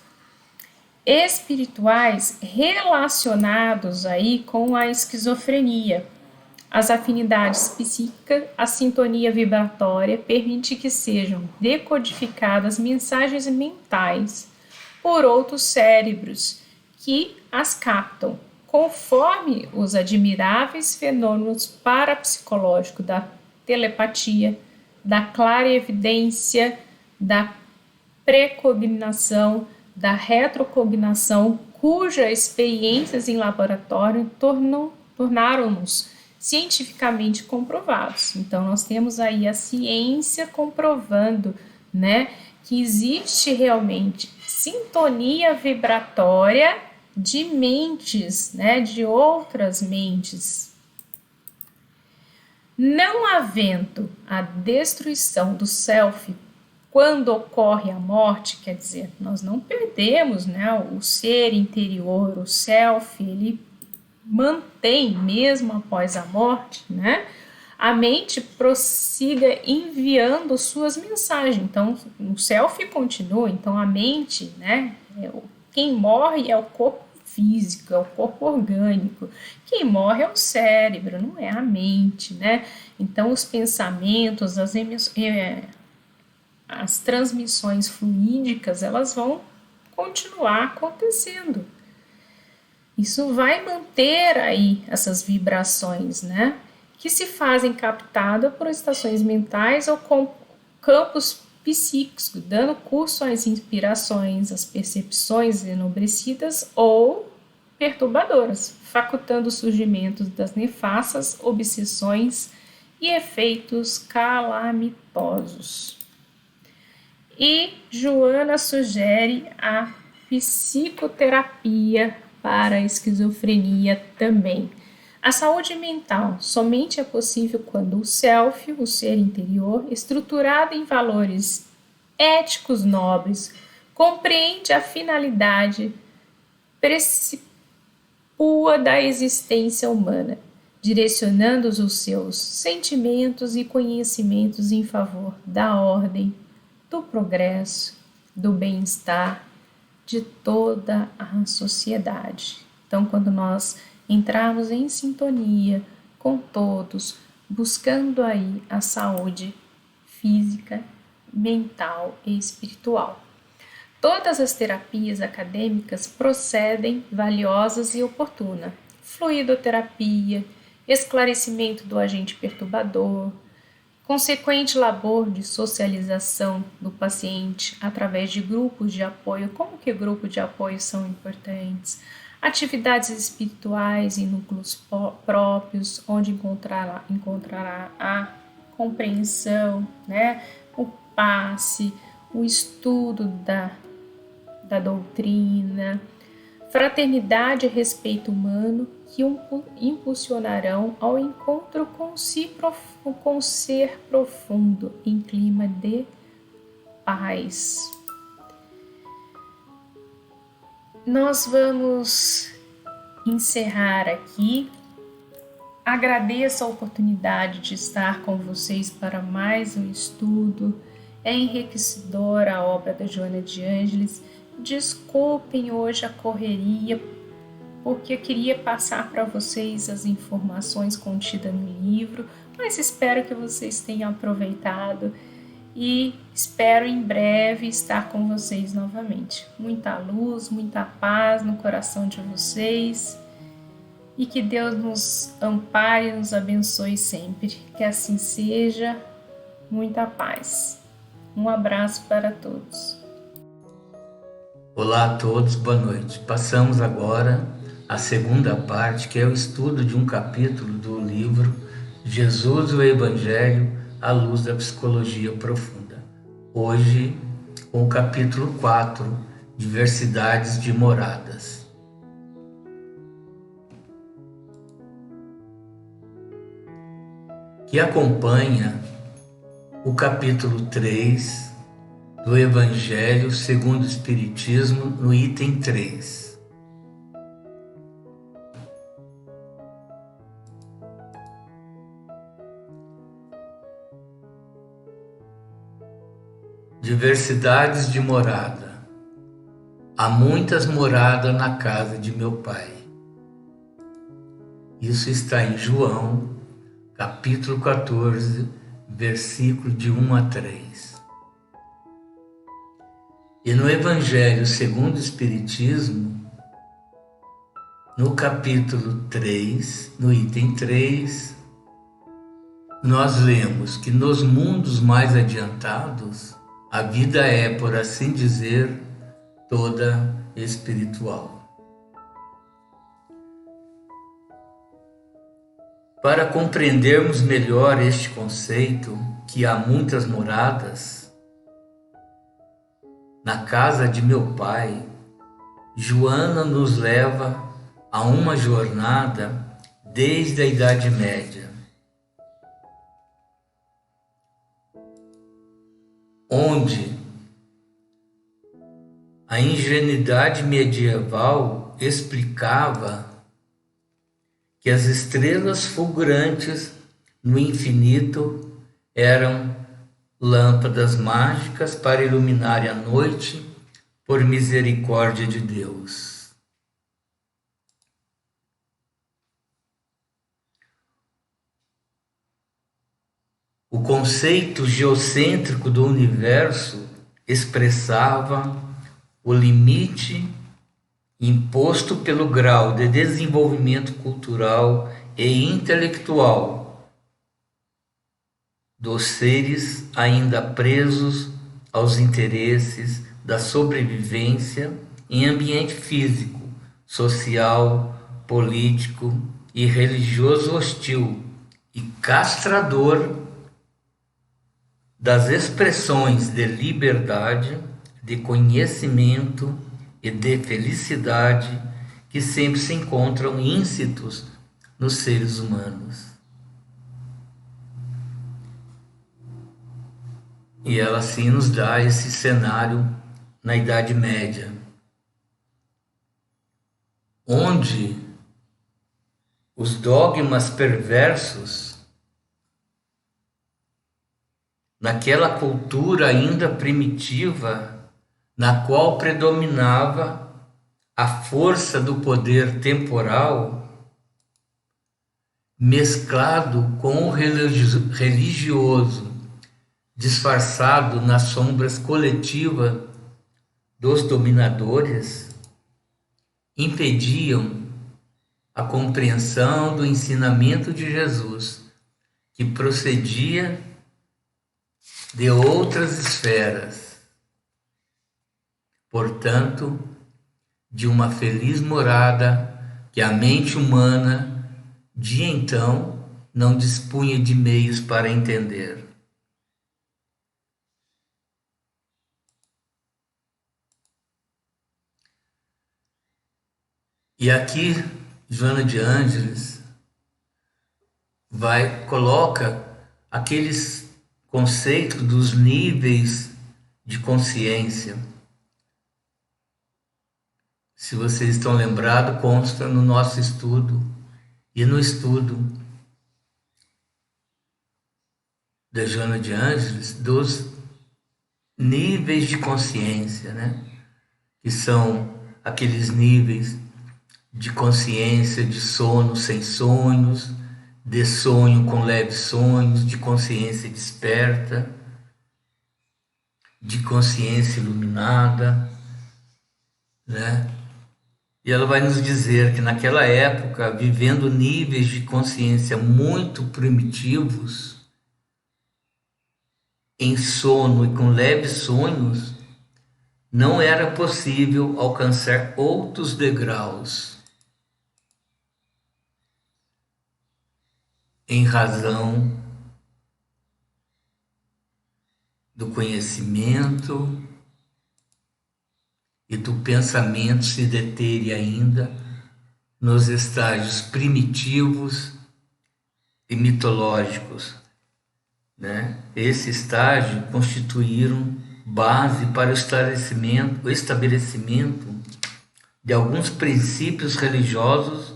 espirituais relacionados aí com a esquizofrenia. As afinidades psíquicas, a sintonia vibratória permite que sejam decodificadas mensagens mentais por outros cérebros que as captam, conforme os admiráveis fenômenos parapsicológicos da telepatia, da clarevidência, da precognição, da retrocognição, cujas experiências em laboratório tornaram-nos cientificamente comprovados. Então, nós temos aí a ciência comprovando, né, que existe realmente sintonia vibratória de mentes, né, de outras mentes. Não havendo a destruição do self quando ocorre a morte, quer dizer, nós não perdemos, né, o ser interior, o self, ele mantém mesmo após a morte, né? A mente prossiga enviando suas mensagens. Então, o self continua, então a mente, né? Quem morre é o corpo físico, é o corpo orgânico. Quem morre é o cérebro, não é a mente, né? Então, os pensamentos, as transmissões fluídicas, elas vão continuar acontecendo. Isso vai manter aí essas vibrações, né? Que se fazem captadas por estações mentais ou com campos psíquicos, dando curso às inspirações, às percepções enobrecidas ou perturbadoras, facultando o surgimento das nefastas obsessões e efeitos calamitosos. E Joana sugere a psicoterapia para a esquizofrenia também. A saúde mental somente é possível quando o self, o ser interior, estruturado em valores éticos nobres, compreende a finalidade precipua da existência humana, direcionando os seus sentimentos e conhecimentos em favor da ordem, do progresso, do bem-estar de toda a sociedade. Então, quando nós entrarmos em sintonia com todos, buscando aí a saúde física, mental e espiritual. Todas as terapias acadêmicas procedem valiosas e oportunas. Fluidoterapia, esclarecimento do agente perturbador, consequente labor de socialização do paciente através de grupos de apoio. Como que grupos de apoio são importantes? Atividades espirituais e núcleos próprios, onde encontrará a compreensão, né? O passe, o estudo da doutrina, fraternidade e respeito humano que impulsionarão ao encontro com o ser profundo em clima de paz. Nós vamos encerrar aqui. Agradeço a oportunidade de estar com vocês para mais um estudo. É enriquecedora a obra da Joana de Ângeles. Desculpem hoje a correria, porque eu queria passar para vocês as informações contidas no livro, mas espero que vocês tenham aproveitado e espero em breve estar com vocês novamente. Muita luz, muita paz no coração de vocês e que Deus nos ampare e nos abençoe sempre. Que assim seja. Muita paz. Um abraço para todos. Olá a todos, boa noite. Passamos agora à segunda parte, que é o estudo de um capítulo do livro Jesus, o Evangelho, à luz da psicologia profunda. Hoje, com o capítulo 4, Diversidades de moradas. Que acompanha o capítulo 3 do Evangelho segundo o Espiritismo, no item 3. Diversidades de morada. Há muitas moradas na casa de meu Pai. Isso está em João, capítulo 14, versículo de 1 a 3. E no Evangelho segundo o Espiritismo, no capítulo 3, no item 3, nós lemos que nos mundos mais adiantados, a vida é, por assim dizer, toda espiritual. Para compreendermos melhor este conceito, que há muitas moradas, na casa de meu Pai, Joana nos leva a uma jornada desde a Idade Média, onde a ingenuidade medieval explicava que as estrelas fulgurantes no infinito eram lâmpadas mágicas para iluminar a noite por misericórdia de Deus. O conceito geocêntrico do universo expressava o limite imposto pelo grau de desenvolvimento cultural e intelectual dos seres ainda presos aos interesses da sobrevivência em ambiente físico, social, político e religioso hostil e castrador das expressões de liberdade, de conhecimento e de felicidade que sempre se encontram íncitos nos seres humanos. E ela assim nos dá esse cenário na Idade Média, onde os dogmas perversos, naquela cultura ainda primitiva, na qual predominava a força do poder temporal, mesclado com o religioso, disfarçado nas sombras coletivas dos dominadores, impediam a compreensão do ensinamento de Jesus, que procedia de outras esferas, portanto, de uma feliz morada que a mente humana, de então, não dispunha de meios para entender. E aqui, Joana de Ângeles coloca aqueles conceitos dos níveis de consciência. Se vocês estão lembrados, consta no nosso estudo e no estudo da Joana de Ângeles dos níveis de consciência, né? Que são aqueles níveis de consciência de sono sem sonhos, de sonho com leves sonhos, de consciência desperta, de consciência iluminada, né? E ela vai nos dizer que naquela época, vivendo níveis de consciência muito primitivos, em sono e com leves sonhos, não era possível alcançar outros degraus, em razão do conhecimento e do pensamento se deter ainda nos estágios primitivos e mitológicos, né? Esse estágio constituíram base para o estabelecimento de alguns princípios religiosos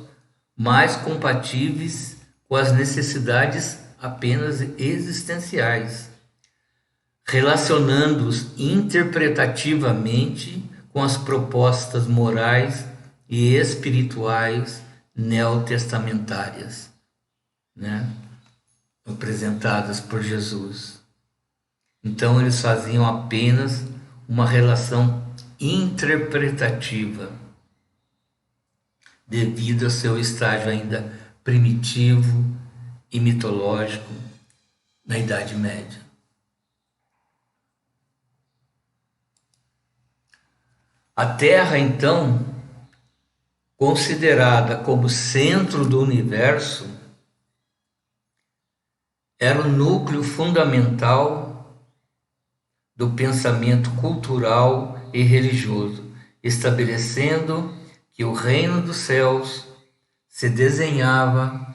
mais compatíveis com as necessidades apenas existenciais, relacionando-os interpretativamente com as propostas morais e espirituais neotestamentárias, né, apresentadas por Jesus. Então eles faziam apenas uma relação interpretativa, devido ao seu estágio ainda primitivo e mitológico na Idade Média. A Terra, então, considerada como centro do universo, era o núcleo fundamental do pensamento cultural e religioso, estabelecendo que o reino dos céus se desenhava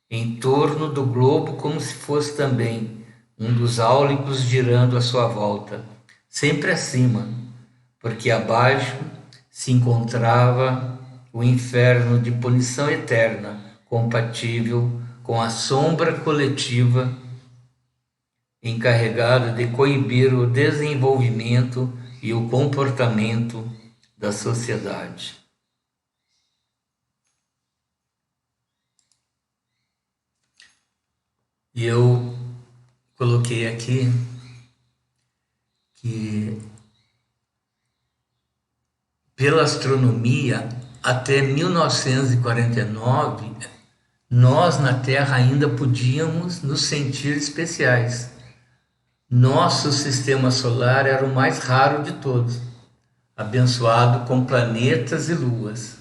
em torno do globo como se fosse também um dos áulicos girando à sua volta, sempre acima, porque abaixo se encontrava o inferno de punição eterna, compatível com a sombra coletiva encarregada de coibir o desenvolvimento e o comportamento da sociedade. E eu coloquei aqui que pela astronomia até 1949 nós na Terra ainda podíamos nos sentir especiais. Nosso sistema solar era o mais raro de todos, abençoado com planetas e luas.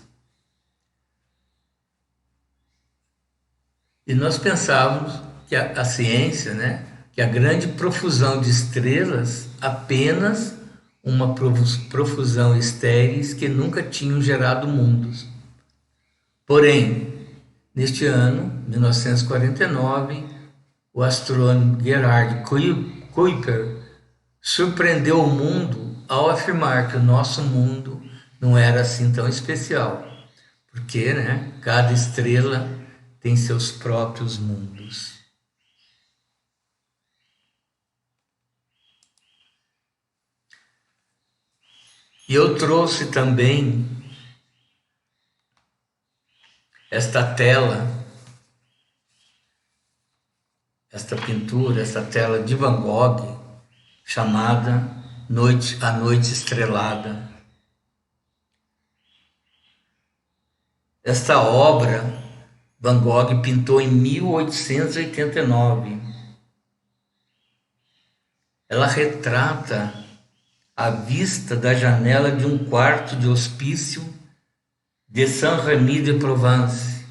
E nós pensávamos que a ciência, né, que a grande profusão de estrelas apenas uma profusão estéreis que nunca tinham gerado mundos. Porém, neste ano, 1949, o astrônomo Gerhard Kuiper surpreendeu o mundo ao afirmar que o nosso mundo não era assim tão especial, porque, né, cada estrela tem seus próprios mundos. E eu trouxe também esta tela, esta pintura, esta tela de Van Gogh, chamada A Noite Estrelada. Esta obra, Van Gogh pintou em 1889. Ela retrata a vista da janela de um quarto de hospício de Saint-Rémy de Provence,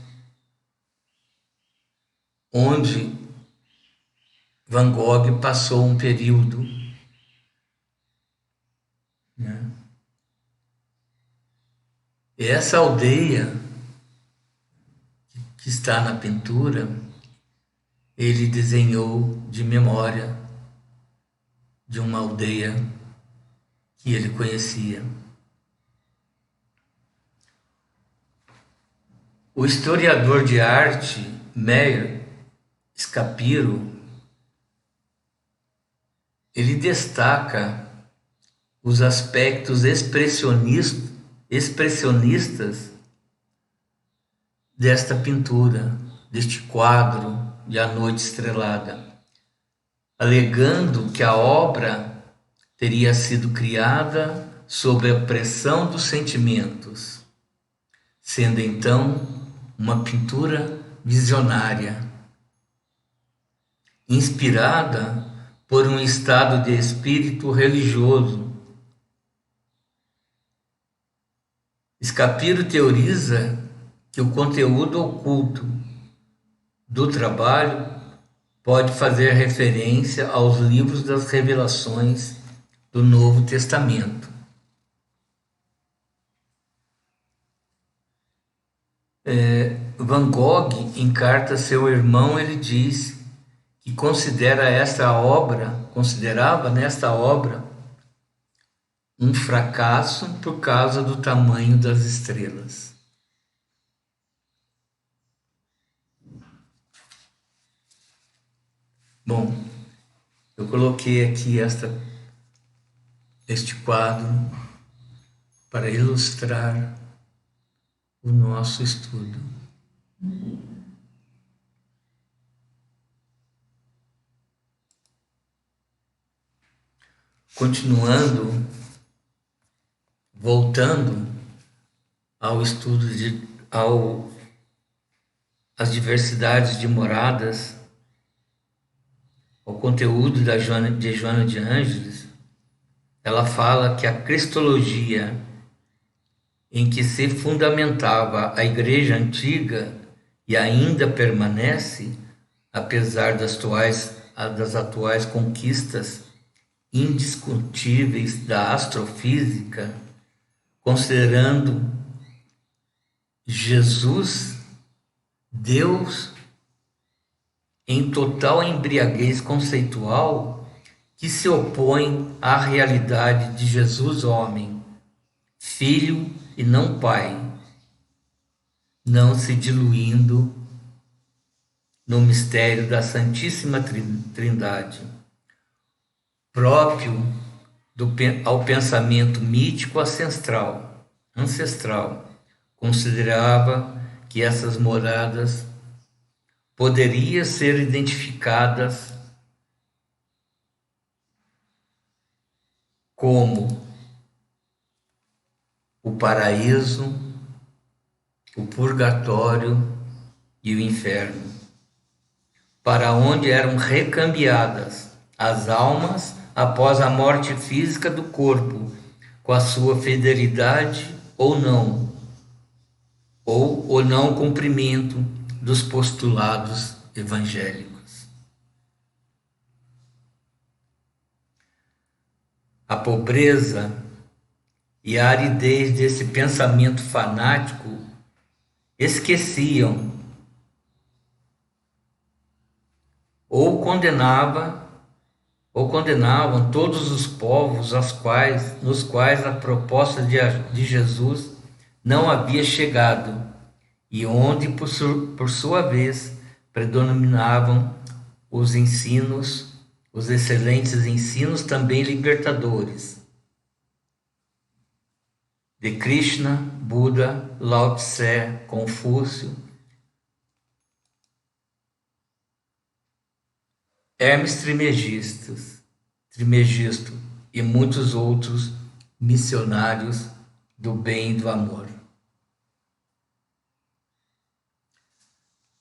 onde Van Gogh passou um período, né? E essa aldeia que está na pintura, ele desenhou de memória de uma aldeia que ele conhecia. O historiador de arte Meir Shapiro, ele destaca os aspectos expressionistas desta pintura, deste quadro de A Noite Estrelada, alegando que a obra teria sido criada sob a pressão dos sentimentos, sendo então uma pintura visionária, inspirada por um estado de espírito religioso. Scapiro teoriza que o conteúdo oculto do trabalho pode fazer referência aos livros das revelações do Novo Testamento. Van Gogh, em carta a seu irmão, ele diz que considerava nesta obra um fracasso por causa do tamanho das estrelas. Bom, eu coloquei aqui este quadro para ilustrar o nosso estudo. Continuando, voltando ao estudo às diversidades de moradas, ao conteúdo de Joana de Ângeles, ela fala que a cristologia em que se fundamentava a Igreja Antiga e ainda permanece, apesar das atuais conquistas indiscutíveis da astrofísica, considerando Jesus, Deus, em total embriaguez conceitual, que se opõe à realidade de Jesus homem, filho e não pai, não se diluindo no mistério da Santíssima Trindade, próprio ao pensamento mítico ancestral, considerava que essas moradas poderiam ser identificadas como o paraíso, o purgatório e o inferno, para onde eram recambiadas as almas após a morte física do corpo, com a sua fidelidade ou não, ou o não cumprimento dos postulados evangélicos. A pobreza e a aridez desse pensamento fanático esqueciam ou condenavam todos os povos nos quais a proposta de Jesus não havia chegado e onde, por sua vez, predominavam os excelentes ensinos também libertadores de Krishna, Buda, Lao Tse, Confúcio, Hermes Trismegisto e muitos outros missionários do bem e do amor.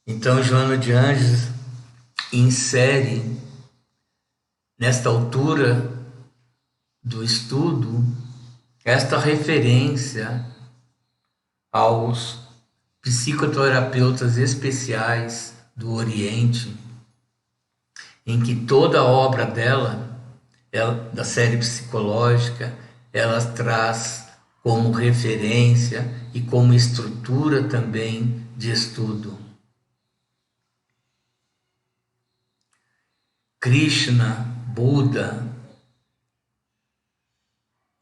Então, Joana de Ângeles insere, nesta altura do estudo, esta referência aos psicoterapeutas especiais do Oriente, em que toda a obra dela, da série psicológica, ela traz como referência e como estrutura também de estudo. Krishna, Buda,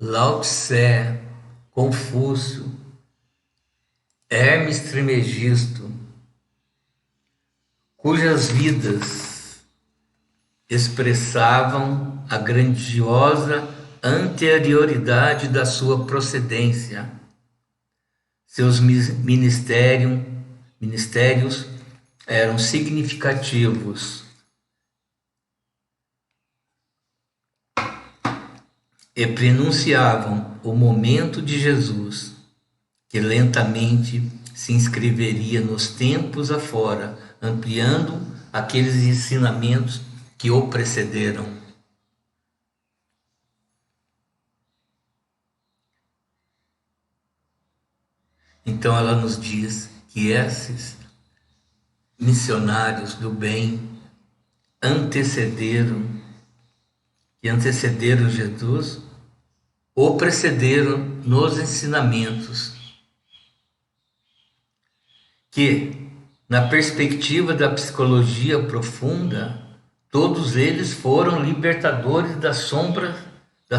Lao Tse, Confúcio, Hermes Trismegisto, cujas vidas expressavam a grandiosa anterioridade da sua procedência. Seus ministérios eram significativos e prenunciavam o momento de Jesus, que lentamente se inscreveria nos tempos afora, ampliando aqueles ensinamentos que o precederam. Então ela nos diz que esses missionários do bem antecederam Jesus, o precederam nos ensinamentos, que, na perspectiva da psicologia profunda, todos eles foram libertadores das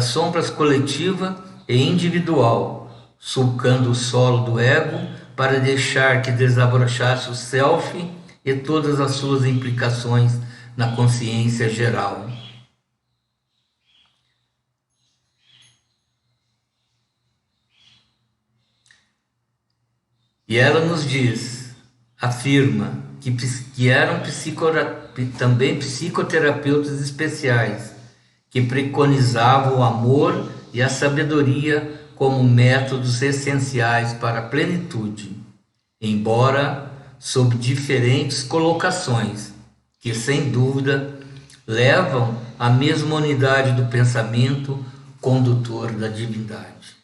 sombras coletiva e individual, sulcando o solo do ego para deixar que desabrochasse o self e todas as suas implicações na consciência geral. E ela nos diz, afirma, que eram também psicoterapeutas especiais, que preconizavam o amor e a sabedoria como métodos essenciais para a plenitude, embora sob diferentes colocações, que sem dúvida levam à mesma unidade do pensamento condutor da divindade.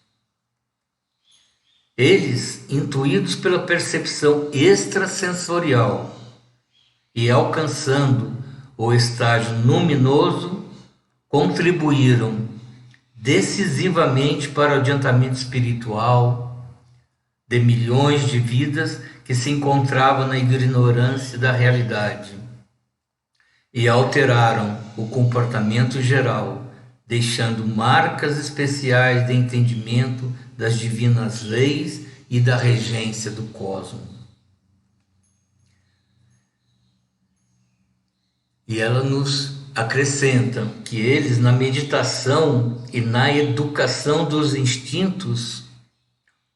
Eles, intuídos pela percepção extrasensorial e alcançando o estágio luminoso, contribuíram decisivamente para o adiantamento espiritual de milhões de vidas que se encontravam na ignorância da realidade e alteraram o comportamento geral, deixando marcas especiais de entendimento das divinas leis e da regência do cosmos. E ela nos acrescenta que eles, na meditação e na educação dos instintos,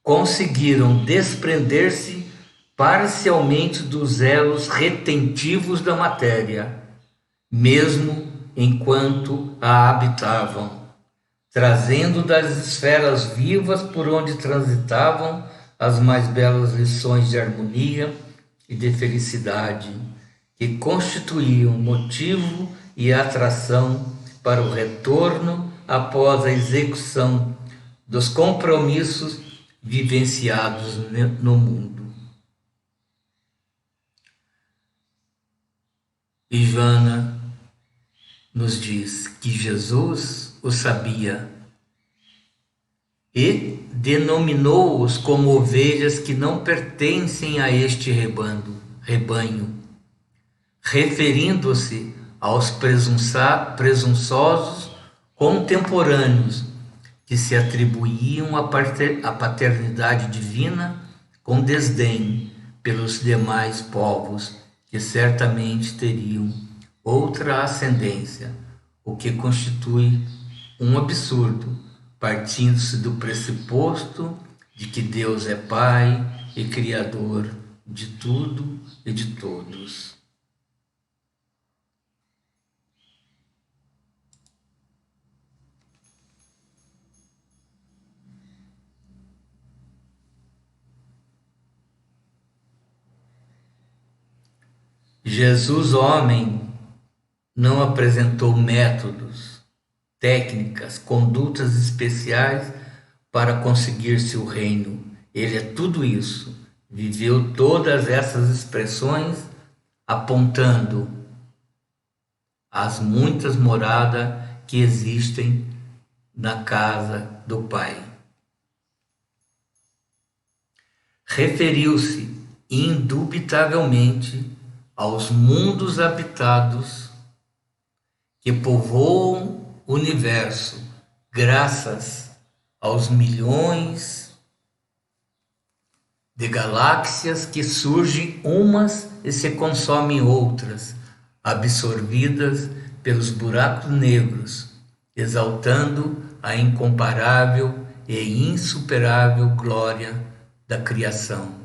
conseguiram desprender-se parcialmente dos elos retentivos da matéria, mesmo enquanto a habitavam, trazendo das esferas vivas por onde transitavam as mais belas lições de harmonia e de felicidade, que constituíam motivo e atração para o retorno após a execução dos compromissos vivenciados no mundo. E Joana nos diz que Jesus o sabia e denominou-os como ovelhas que não pertencem a este rebanho, referindo-se aos presunçosos contemporâneos que se atribuíam a paternidade divina com desdém pelos demais povos, que certamente teriam outra ascendência, o que constitui um absurdo, partindo-se do pressuposto de que Deus é Pai e Criador de tudo e de todos. Jesus, homem, não apresentou métodos, técnicas, condutas especiais para conseguir seu reino. Ele é tudo isso, viveu todas essas expressões, apontando as muitas moradas que existem na casa do Pai. Referiu-se indubitavelmente aos mundos habitados que povoam o universo, graças aos milhões de galáxias que surgem umas e se consomem outras, absorvidas pelos buracos negros, exaltando a incomparável e insuperável glória da criação.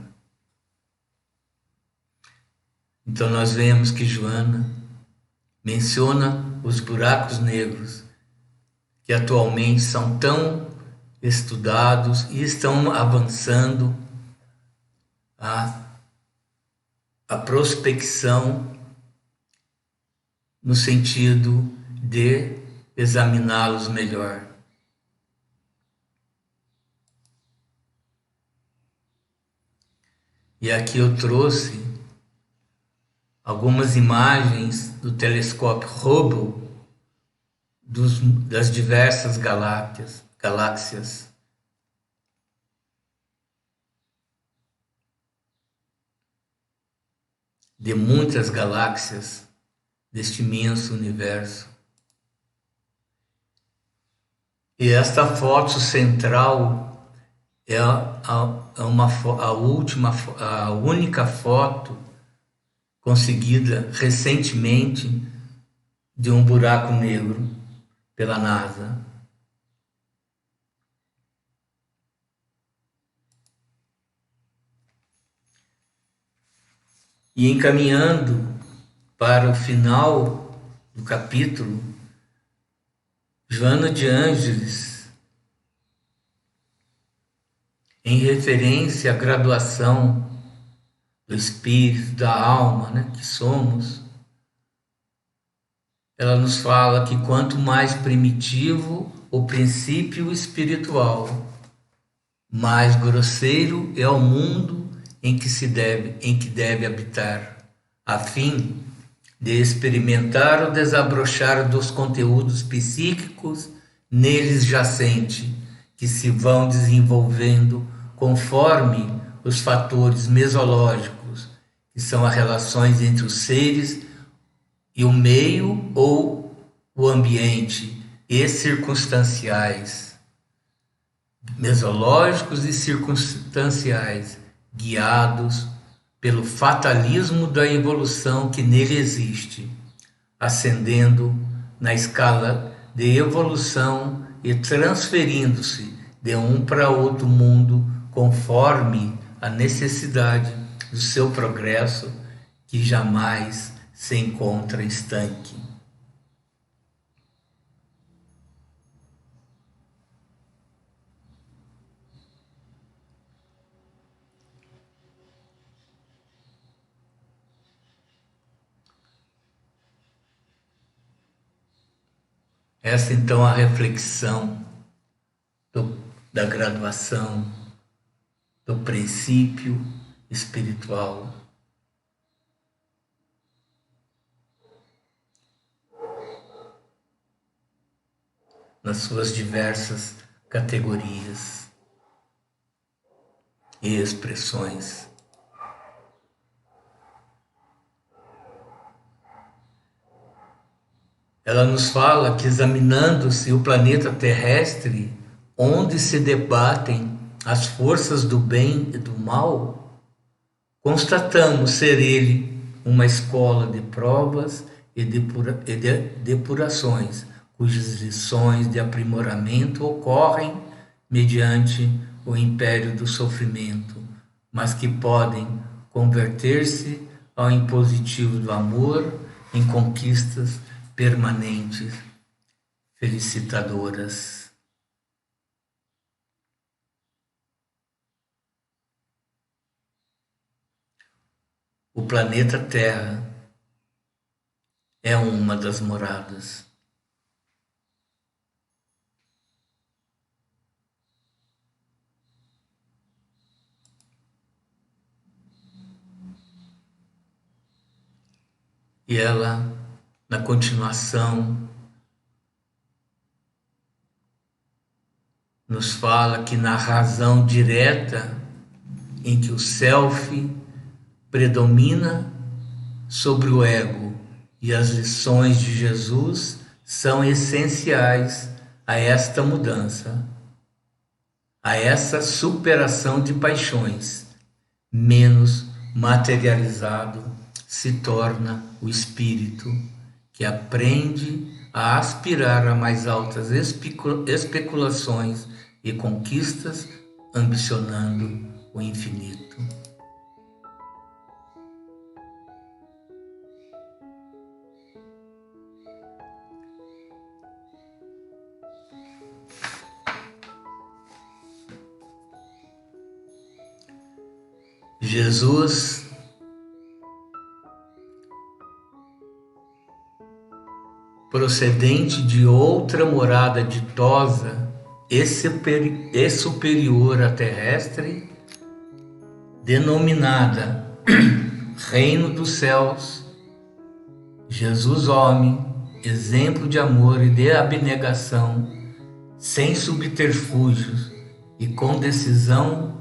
Então nós vemos que Joana menciona os buracos negros, que atualmente são tão estudados e estão avançando a prospecção no sentido de examiná-los melhor. E aqui eu trouxe algumas imagens do telescópio Hubble das diversas galáxias. De muitas galáxias deste imenso universo. E esta foto central é a única foto conseguida recentemente de um buraco negro pela NASA. E encaminhando para o final do capítulo, Joana de Ângeles, em referência à graduação do espírito, da alma, né, que somos, ela nos fala que quanto mais primitivo o princípio espiritual, mais grosseiro é o mundo em que deve habitar, a fim de experimentar o desabrochar dos conteúdos psíquicos neles jacente, que se vão desenvolvendo conforme os fatores mesológicos, que são as relações entre os seres e o meio ou o ambiente, e circunstanciais, mesológicos e circunstanciais, guiados pelo fatalismo da evolução que nele existe, ascendendo na escala de evolução e transferindo-se de um para outro mundo conforme a necessidade do seu progresso, que jamais se encontra estanque. Essa então a reflexão da graduação, do princípio espiritual. Nas suas diversas categorias e expressões. Ela nos fala que, examinando-se o planeta terrestre, onde se debatem as forças do bem e do mal, constatamos ser ele uma escola de provas e de depurações, cujas lições de aprimoramento ocorrem mediante o império do sofrimento, mas que podem converter-se ao impositivo do amor em conquistas permanentes, felicitadoras. O planeta Terra é uma das moradas. E ela, na continuação, nos fala que na razão direta em que o self predomina sobre o ego e as lições de Jesus são essenciais a esta mudança, a essa superação de paixões. Menos materializado se torna o espírito, que aprende a aspirar a mais altas especulações e conquistas, ambicionando o infinito. Jesus procedente de outra morada ditosa e superior à terrestre, denominada Reino dos Céus, Jesus homem, exemplo de amor e de abnegação, sem subterfúgios e com decisão,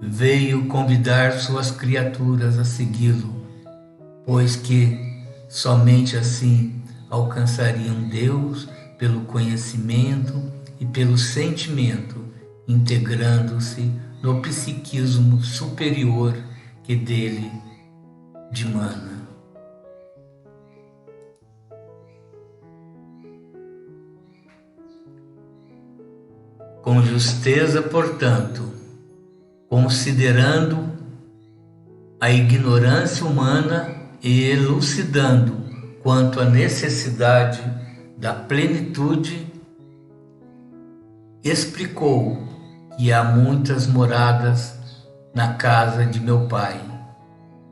veio convidar suas criaturas a segui-lo, pois que somente assim alcançariam Deus pelo conhecimento e pelo sentimento, integrando-se no psiquismo superior que dele dimana. Com justeza, portanto, considerando a ignorância humana e elucidando quanto à necessidade da plenitude, explicou que há muitas moradas na casa de meu Pai,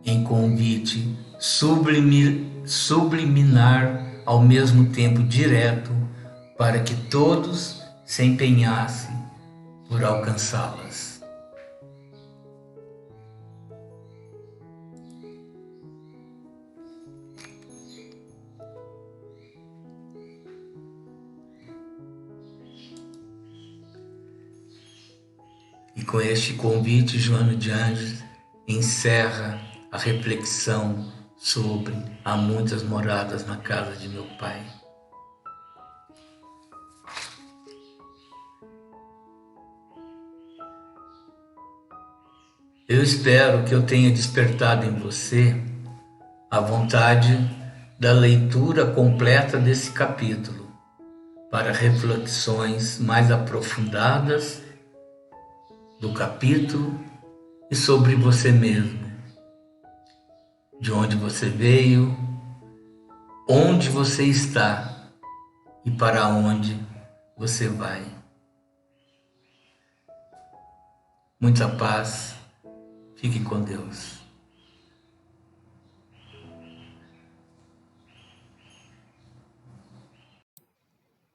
em convite subliminar, ao mesmo tempo direto, para que todos se empenhassem por alcançá-las. E com este convite, Joana de Ângeles encerra a reflexão sobre há muitas moradas na casa de meu Pai. Eu espero que eu tenha despertado em você a vontade da leitura completa desse capítulo, para reflexões mais aprofundadas do capítulo e sobre você mesmo, de onde você veio, onde você está e para onde você vai. Muita paz, fique com Deus.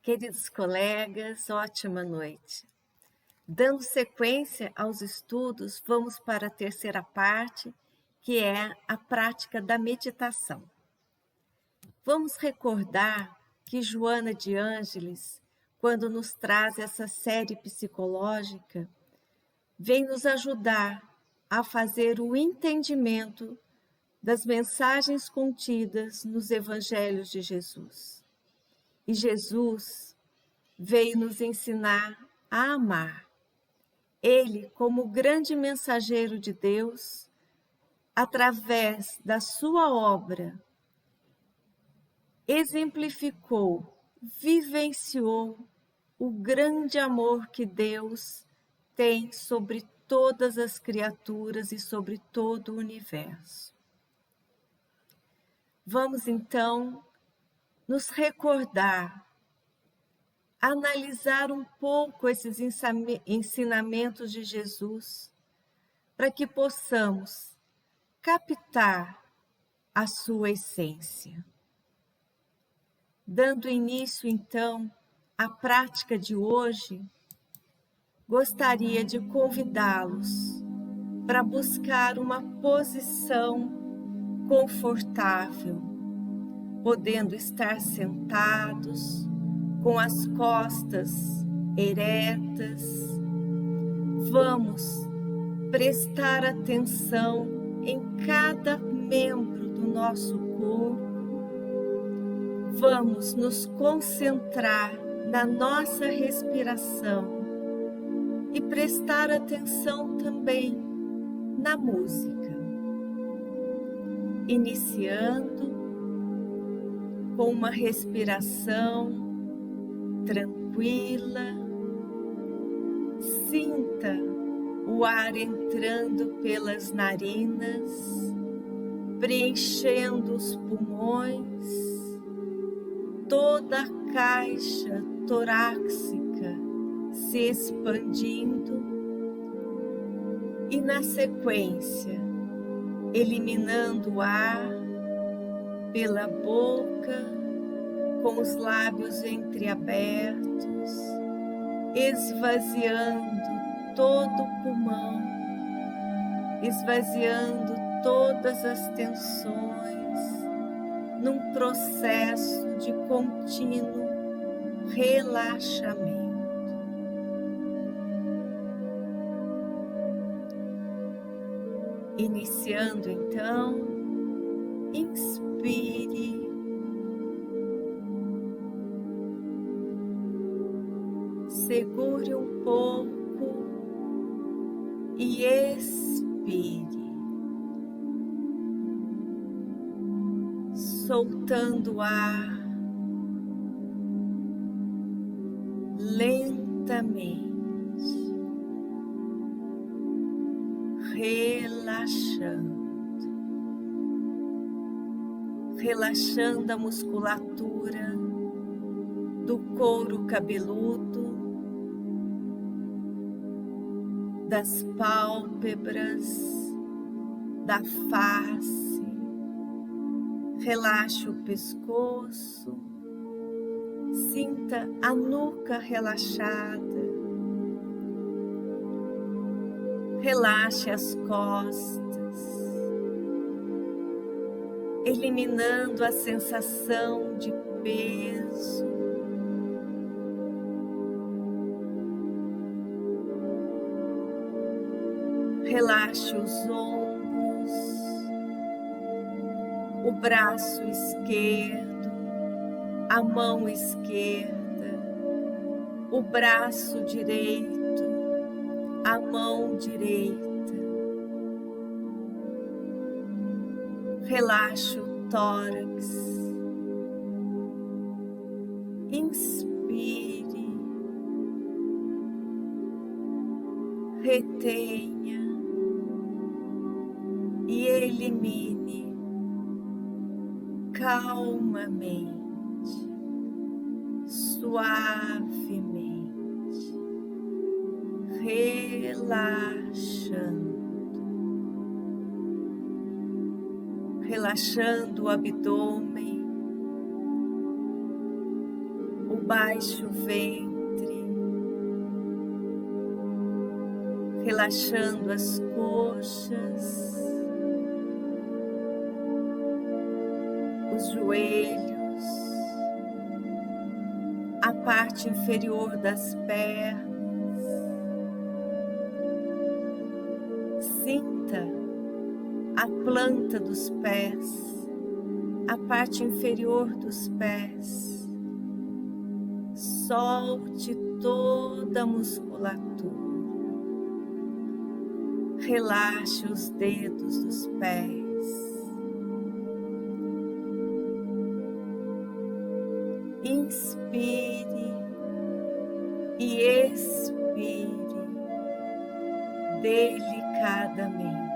Queridos colegas, ótima noite. Dando sequência aos estudos, vamos para a terceira parte, que é a prática da meditação. Vamos recordar que Joana de Ângeles, quando nos traz essa série psicológica, vem nos ajudar a fazer o entendimento das mensagens contidas nos evangelhos de Jesus. E Jesus veio nos ensinar a amar. Ele, como grande mensageiro de Deus, através da sua obra, exemplificou, vivenciou o grande amor que Deus tem sobre todas as criaturas e sobre todo o universo. Vamos então nos recordar, analisar um pouco esses ensinamentos de Jesus, para que possamos captar a sua essência. Dando início, então, à prática de hoje, gostaria de convidá-los para buscar uma posição confortável, podendo estar sentados, com as costas eretas. Vamos prestar atenção em cada membro do nosso corpo. Vamos nos concentrar na nossa respiração e prestar atenção também na música. Iniciando com uma respiração tranquila, sinta o ar entrando pelas narinas, preenchendo os pulmões, toda a caixa torácica se expandindo e, na sequência, eliminando o ar pela boca, com os lábios entreabertos, esvaziando todo o pulmão, esvaziando todas as tensões, num processo de contínuo relaxamento. Iniciando então, inspire, segure um pouco e expire, soltando o ar lentamente, relaxando a musculatura do couro cabeludo, das pálpebras, da face. Relaxe o pescoço, sinta a nuca relaxada, relaxe as costas, eliminando a sensação de peso. Relaxe os ombros, o braço esquerdo, a mão esquerda, o braço direito, a mão direita. Relaxe o tórax. Inspire, retenha e elimine calmamente, suavemente, relaxando o abdômen, o baixo ventre, relaxando as coxas, os joelhos, a parte inferior das pernas. Sinta a planta dos pés, a parte inferior dos pés. Solte toda a musculatura. Relaxe os dedos dos pés. Inspire e expire delicadamente.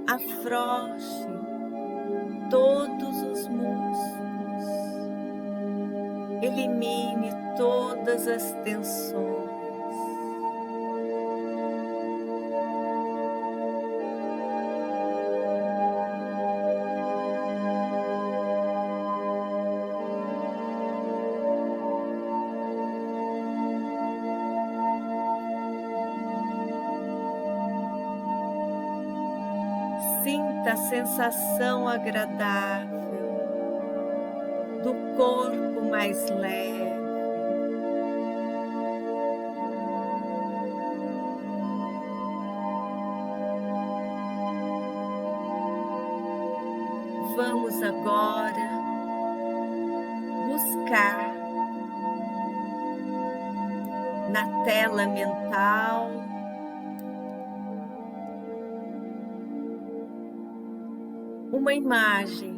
Afrouxe todos os músculos, elimine todas as tensões. Sinta a sensação agradável do corpo mais leve. Vamos agora buscar na tela mental uma imagem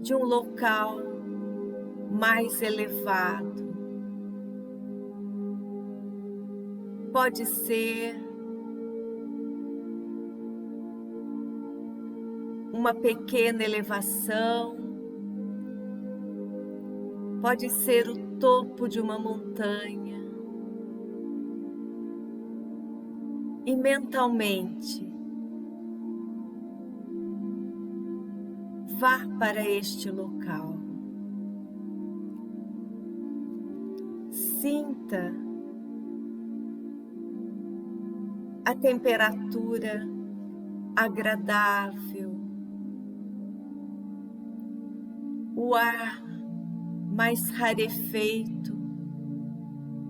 de um local mais elevado. Pode ser uma pequena elevação, pode ser o topo de uma montanha. E mentalmente, vá para este local. Sinta a temperatura agradável, o ar mais rarefeito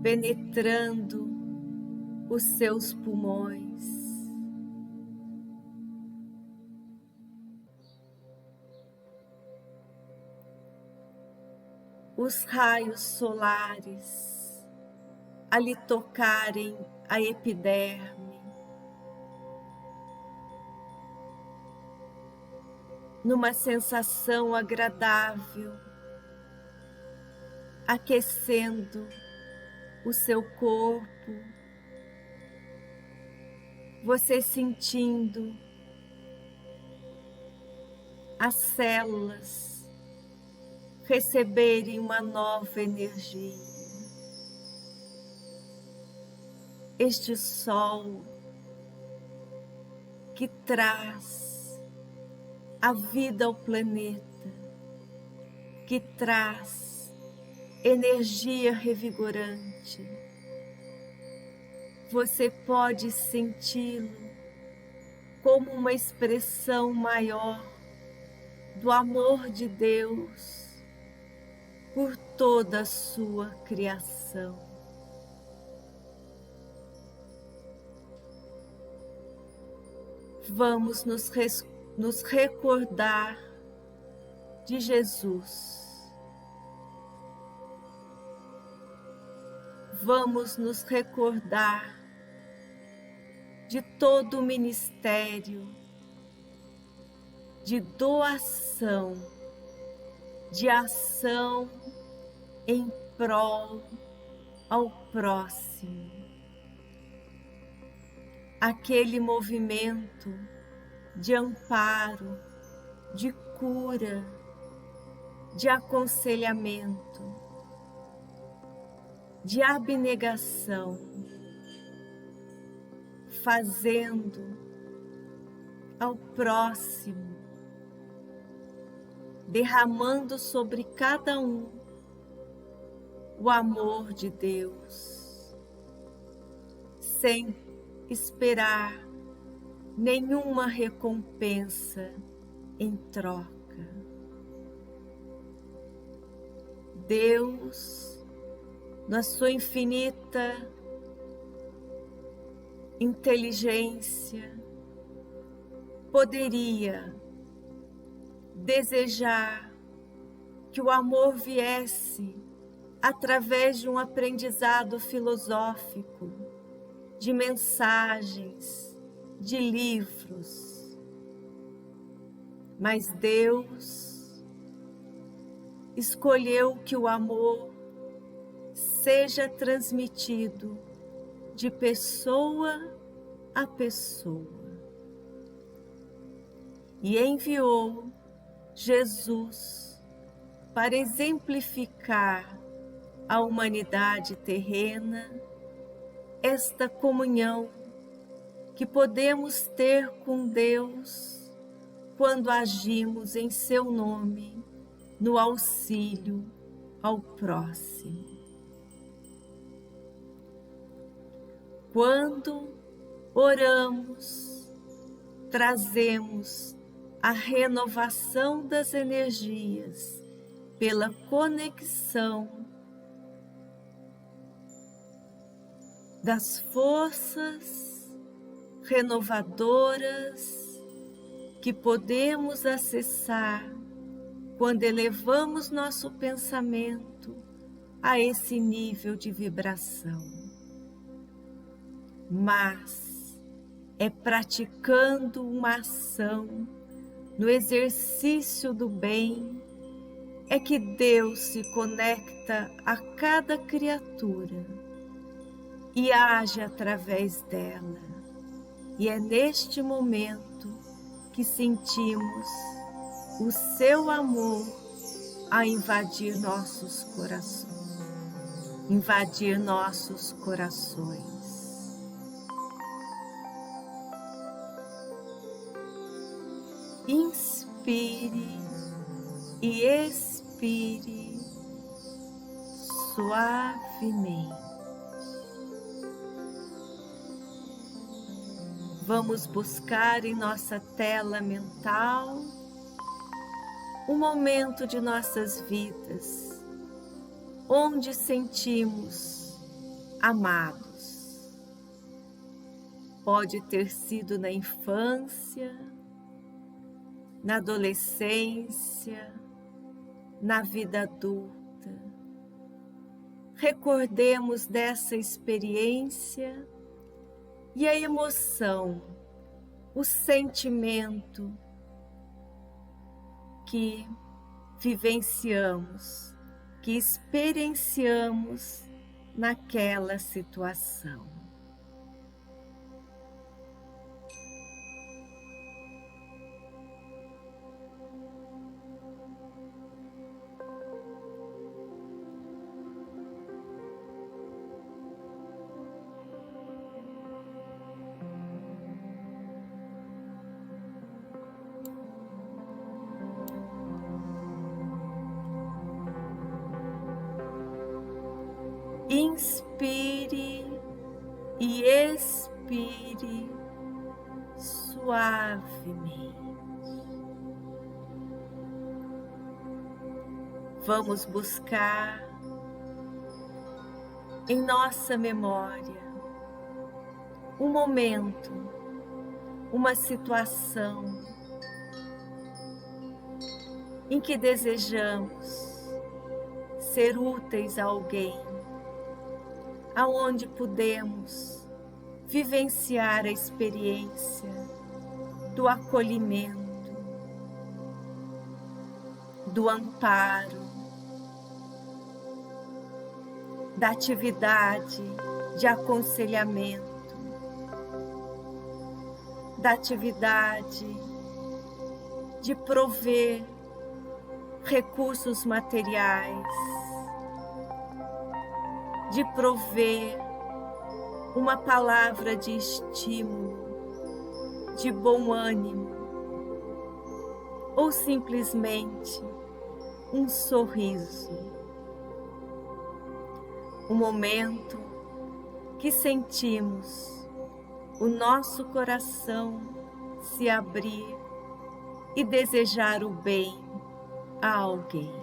penetrando os seus pulmões. Os raios solares a lhe tocarem a epiderme, numa sensação agradável, aquecendo o seu corpo, você sentindo as células receberem uma nova energia. Este sol que traz a vida ao planeta, que traz energia revigorante. Você pode senti-lo como uma expressão maior do amor de Deus por toda a sua criação. Vamos nos recordar de Jesus. Vamos nos recordar de todo o ministério de doação, de ação em prol ao próximo. Aquele movimento de amparo, de cura, de aconselhamento, de abnegação, fazendo ao próximo, derramando sobre cada um o amor de Deus, sem esperar nenhuma recompensa em troca. Deus, na sua infinita inteligência, poderia desejar que o amor viesse através de um aprendizado filosófico, de mensagens, de livros. Mas Deus escolheu que o amor seja transmitido de pessoa a pessoa. E enviou Jesus para exemplificar à humanidade terrena esta comunhão que podemos ter com Deus quando agimos em seu nome no auxílio ao próximo. Quando oramos, trazemos a renovação das energias pela conexão das forças renovadoras que podemos acessar quando elevamos nosso pensamento a esse nível de vibração. Mas é praticando uma ação no exercício do bem é que Deus se conecta a cada criatura e age através dela. E é neste momento que sentimos o seu amor a invadir nossos corações. Inspire e expire suavemente. Vamos buscar em nossa tela mental um momento de nossas vidas onde sentimos amados. Pode ter sido na infância, na adolescência, na vida adulta. Recordemos dessa experiência e a emoção, o sentimento que vivenciamos, que experienciamos naquela situação. Inspire e expire suavemente. Vamos buscar em nossa memória um momento, uma situação em que desejamos ser úteis a alguém, aonde pudemos vivenciar a experiência do acolhimento, do amparo, da atividade de aconselhamento, da atividade de prover recursos materiais, de prover uma palavra de estímulo, de bom ânimo, ou simplesmente um sorriso. Um momento que sentimos o nosso coração se abrir e desejar o bem a alguém.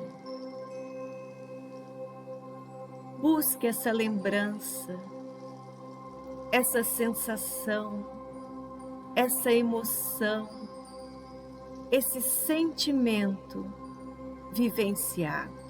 Busque essa lembrança, essa sensação, essa emoção, esse sentimento vivenciado.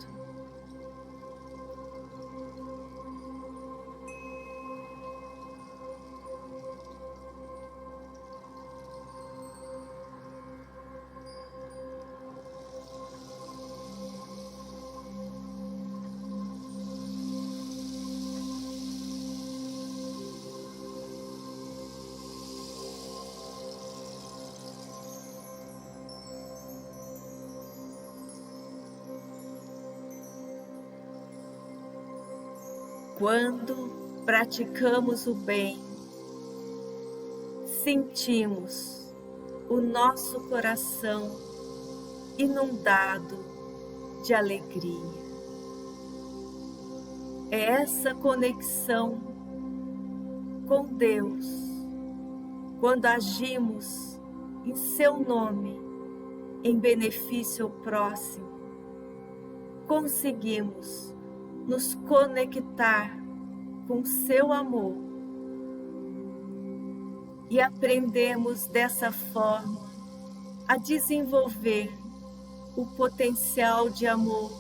Quando praticamos o bem, sentimos o nosso coração inundado de alegria. É essa conexão com Deus, quando agimos em seu nome, em benefício ao próximo, conseguimos nos conectar com seu amor e aprendemos dessa forma a desenvolver o potencial de amor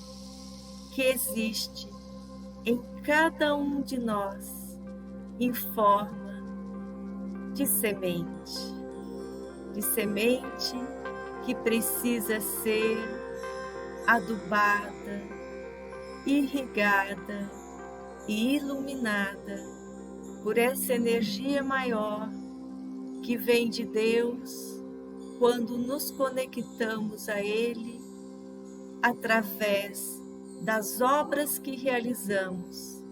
que existe em cada um de nós em forma de semente que precisa ser adubada, irrigada e iluminada por essa energia maior que vem de Deus quando nos conectamos a Ele através das obras que realizamos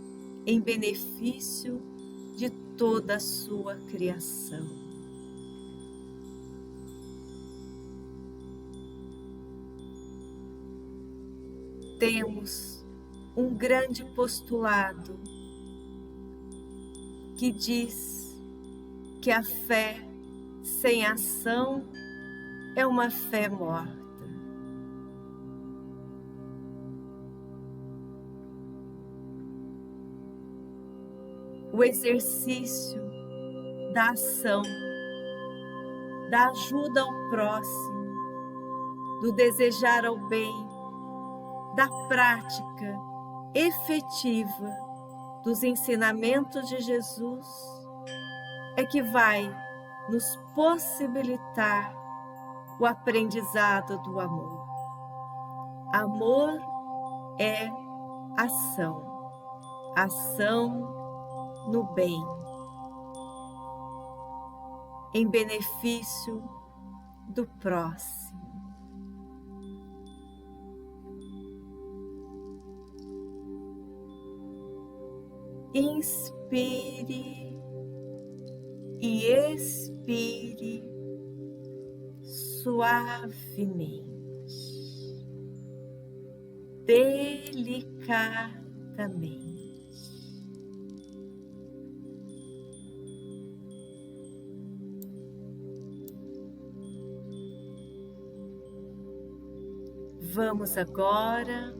em benefício de toda a sua criação. Temos um grande postulado que diz que a fé sem ação é uma fé morta. O exercício da ação, da ajuda ao próximo, do desejar ao bem, da prática efetiva dos ensinamentos de Jesus é que vai nos possibilitar o aprendizado do amor. Amor é ação, ação no bem, em benefício do próximo. Inspire e expire suavemente, delicadamente. Vamos agora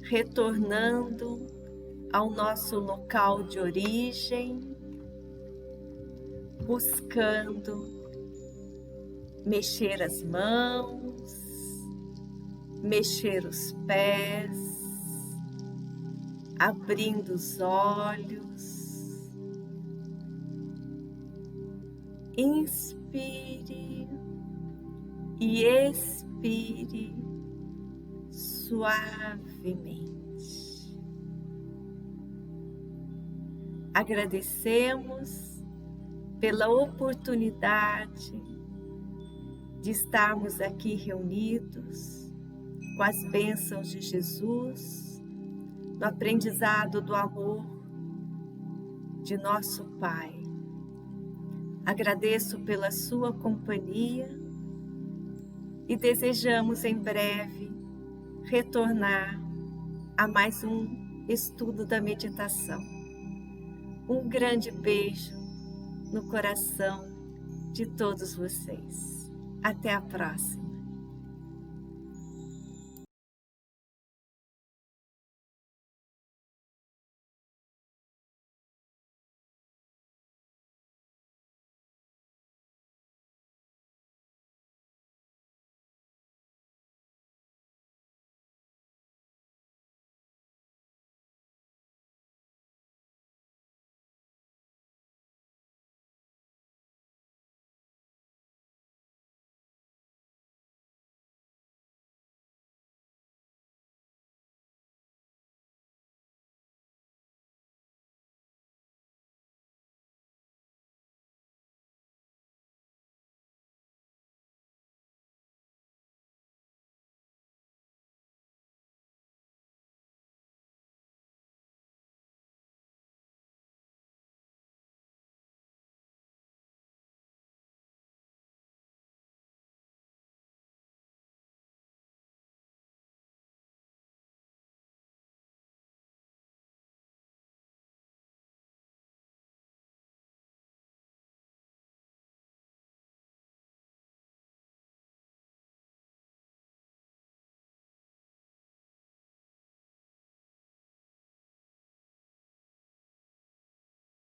retornando ao nosso local de origem, buscando mexer as mãos, mexer os pés, abrindo os olhos. Inspire e expire suavemente. Agradecemos pela oportunidade de estarmos aqui reunidos com as bênçãos de Jesus, no aprendizado do amor de nosso Pai. Agradeço pela sua companhia e desejamos em breve retornar a mais um estudo da meditação. Um grande beijo no coração de todos vocês. Até a próxima.